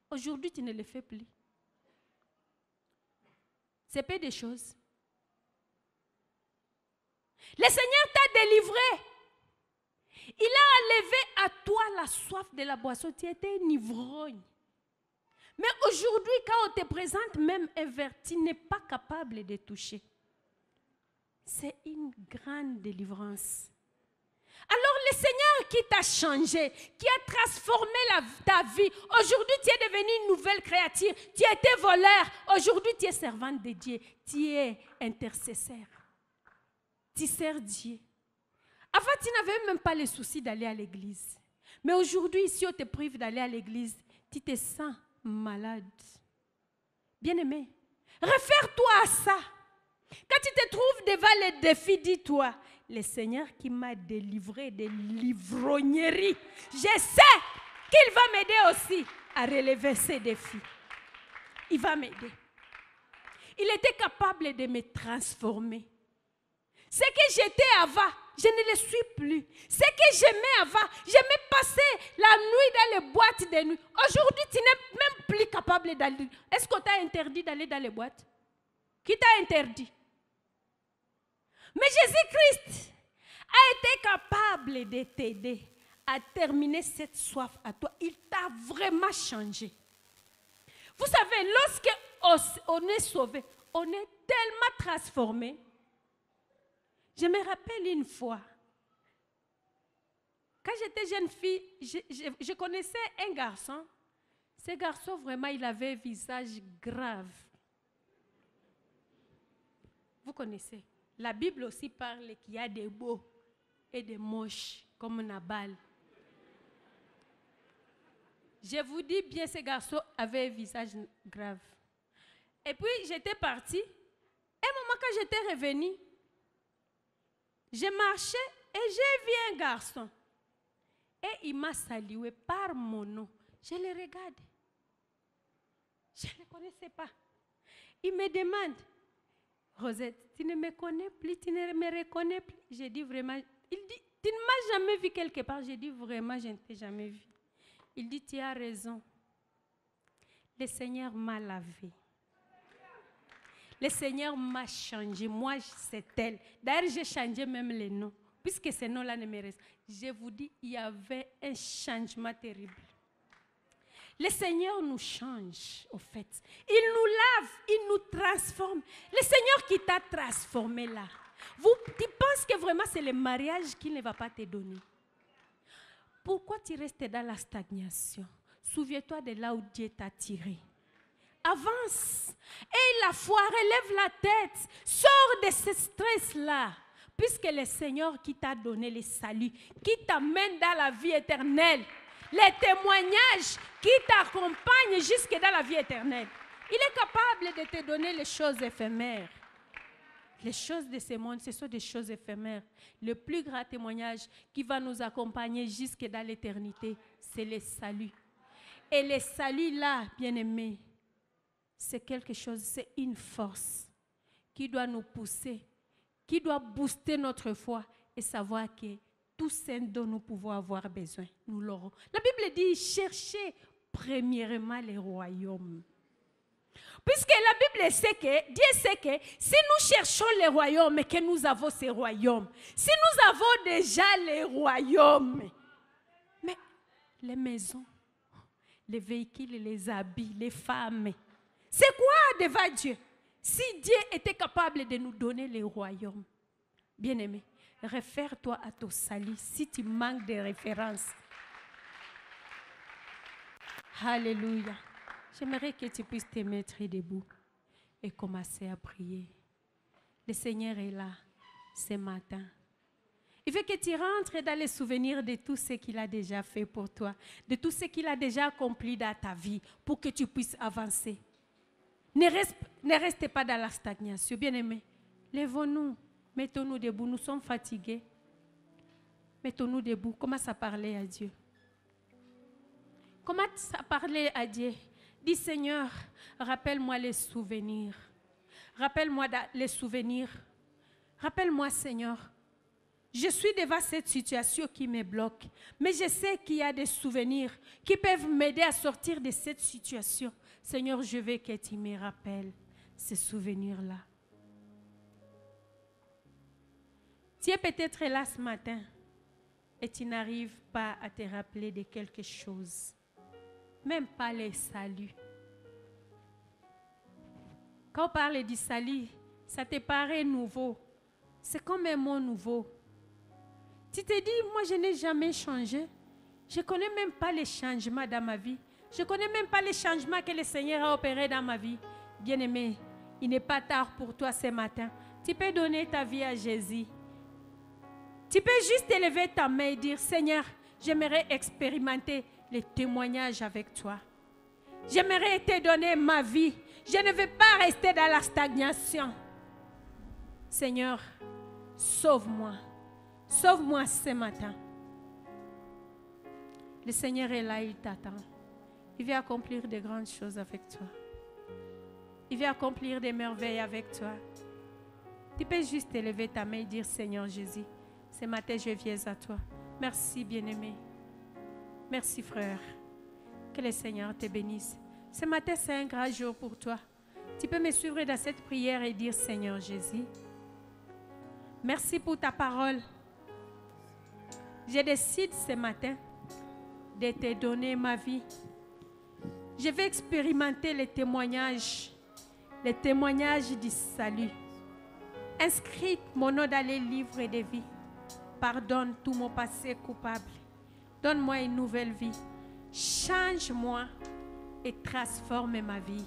Aujourd'hui, tu ne le fais plus. C'est peu de choses. Le Seigneur t'a délivré. Il a enlevé à toi la soif de la boisson. Tu étais un ivrogne. Mais aujourd'hui, quand on te présente même un verre, tu n'es pas capable de toucher. C'est une grande délivrance. Alors le Seigneur qui t'a changé, qui a transformé ta vie, aujourd'hui tu es devenu une nouvelle créature, tu étais voleur, aujourd'hui tu es servante de Dieu, tu es intercesseur, tu sers Dieu. Avant tu n'avais même pas le souci d'aller à l'église, mais aujourd'hui si on te prive d'aller à l'église, tu te sens malade. Bien-aimé, réfère-toi à ça. Quand tu te trouves devant les défis, dis-toi, le Seigneur qui m'a délivré de l'ivrognerie, je sais qu'il va m'aider aussi à relever ces défis. Il va m'aider. Il était capable de me transformer. Ce que j'étais avant, je ne le suis plus. Ce que j'aimais avant, j'aimais passer la nuit dans les boîtes de nuit. Aujourd'hui, tu n'es même plus capable d'aller. Est-ce qu'on t'a interdit d'aller dans les boîtes? Qui t'a interdit? Mais Jésus-Christ a été capable de t'aider à terminer cette soif à toi. Il t'a vraiment changé. Vous savez, lorsqu'on est sauvé, on est tellement transformé Je me rappelle une fois, quand j'étais jeune fille, je connaissais un garçon. Ce garçon, vraiment, il avait un visage grave. Vous connaissez. La Bible aussi parle qu'il y a des beaux et des moches, comme Nabal. Je vous dis bien, ce garçon avait un visage grave. Et puis, j'étais partie. Un moment, quand j'étais revenue, je marchais et j'ai vu un garçon. Et il m'a salué par mon nom. Je le regarde. Je ne le connaissais pas. Il me demande, Rosette, tu ne me connais plus, tu ne me reconnais plus. J'ai dit vraiment, il dit, tu ne m'as jamais vu quelque part. J'ai dit vraiment, je ne t'ai jamais vu. Il dit, tu as raison. Le Seigneur m'a lavé. Le Seigneur m'a changé. Moi, c'est elle. D'ailleurs, j'ai changé même les noms. Puisque ces noms-là ne me restent. Je vous dis, il y avait un changement terrible. Le Seigneur nous change, au fait. Il nous lave, il nous transforme. Le Seigneur qui t'a transformé là. Tu penses que vraiment c'est le mariage qu'il ne va pas te donner? Pourquoi tu restes dans la stagnation? Souviens-toi de là où Dieu t'a tiré. Avance. Et la foi, relève la tête. Sors de ce stress-là. Puisque le Seigneur qui t'a donné le salut, qui t'amène dans la vie éternelle, les témoignages qui t'accompagnent jusque dans la vie éternelle. Il est capable de te donner les choses éphémères. Les choses de ce monde, ce sont des choses éphémères. Le plus grand témoignage qui va nous accompagner jusque dans l'éternité, c'est le salut. Et le salut là, bien-aimé, c'est quelque chose, c'est une force qui doit nous pousser, qui doit booster notre foi et savoir que tout ce dont nous pouvons avoir besoin, nous l'aurons. La Bible dit, cherchez premièrement les royaumes. Puisque la Bible sait que, Dieu sait que si nous cherchons les royaumes et que nous avons ces royaumes, si nous avons déjà les royaumes, mais les maisons, les véhicules, les habits, les femmes, c'est quoi devant Dieu? Si Dieu était capable de nous donner les royaumes, bien-aimé, réfère-toi à ton salut si tu manques de références. Alléluia. J'aimerais que tu puisses te mettre debout et commencer à prier. Le Seigneur est là ce matin. Il veut que tu rentres dans les souvenirs de tout ce qu'il a déjà fait pour toi, de tout ce qu'il a déjà accompli dans ta vie pour que tu puisses avancer. Ne restez pas dans la stagnation, bien-aimés. Lèvons-nous, mettons-nous debout, nous sommes fatigués. Mettons-nous debout, commence à parler à Dieu. Commence à parler à Dieu. Dis Seigneur, rappelle-moi les souvenirs. Rappelle-moi les souvenirs. Rappelle-moi Seigneur. Je suis devant cette situation qui me bloque. Mais je sais qu'il y a des souvenirs qui peuvent m'aider à sortir de cette situation. Seigneur, je veux que tu me rappelles ces souvenirs-là. Tu es peut-être là ce matin et tu n'arrives pas à te rappeler de quelque chose. Même pas les saluts. Quand on parle du salut, ça te paraît nouveau. C'est comme un mot nouveau. Tu te dis, moi je n'ai jamais changé. Je ne connais même pas les changements dans ma vie. Je ne connais même pas les changements que le Seigneur a opérés dans ma vie. Bien-aimé, il n'est pas tard pour toi ce matin. Tu peux donner ta vie à Jésus. Tu peux juste élever ta main et dire, Seigneur, j'aimerais expérimenter les témoignages avec toi. J'aimerais te donner ma vie. Je ne veux pas rester dans la stagnation. Seigneur, sauve-moi. Sauve-moi ce matin. Le Seigneur est là, il t'attend. Il veut accomplir de grandes choses avec toi. Il veut accomplir des merveilles avec toi. Tu peux juste élever ta main et dire, Seigneur Jésus, ce matin je viens à toi. Merci bien-aimé. Merci frère. Que le Seigneur te bénisse. Ce matin c'est un grand jour pour toi. Tu peux me suivre dans cette prière et dire, Seigneur Jésus, merci pour ta parole. Je décide ce matin de te donner ma vie. Je vais expérimenter les témoignages du salut. Inscris mon nom dans les livres de vie. Pardonne tout mon passé coupable. Donne-moi une nouvelle vie. Change-moi et transforme ma vie.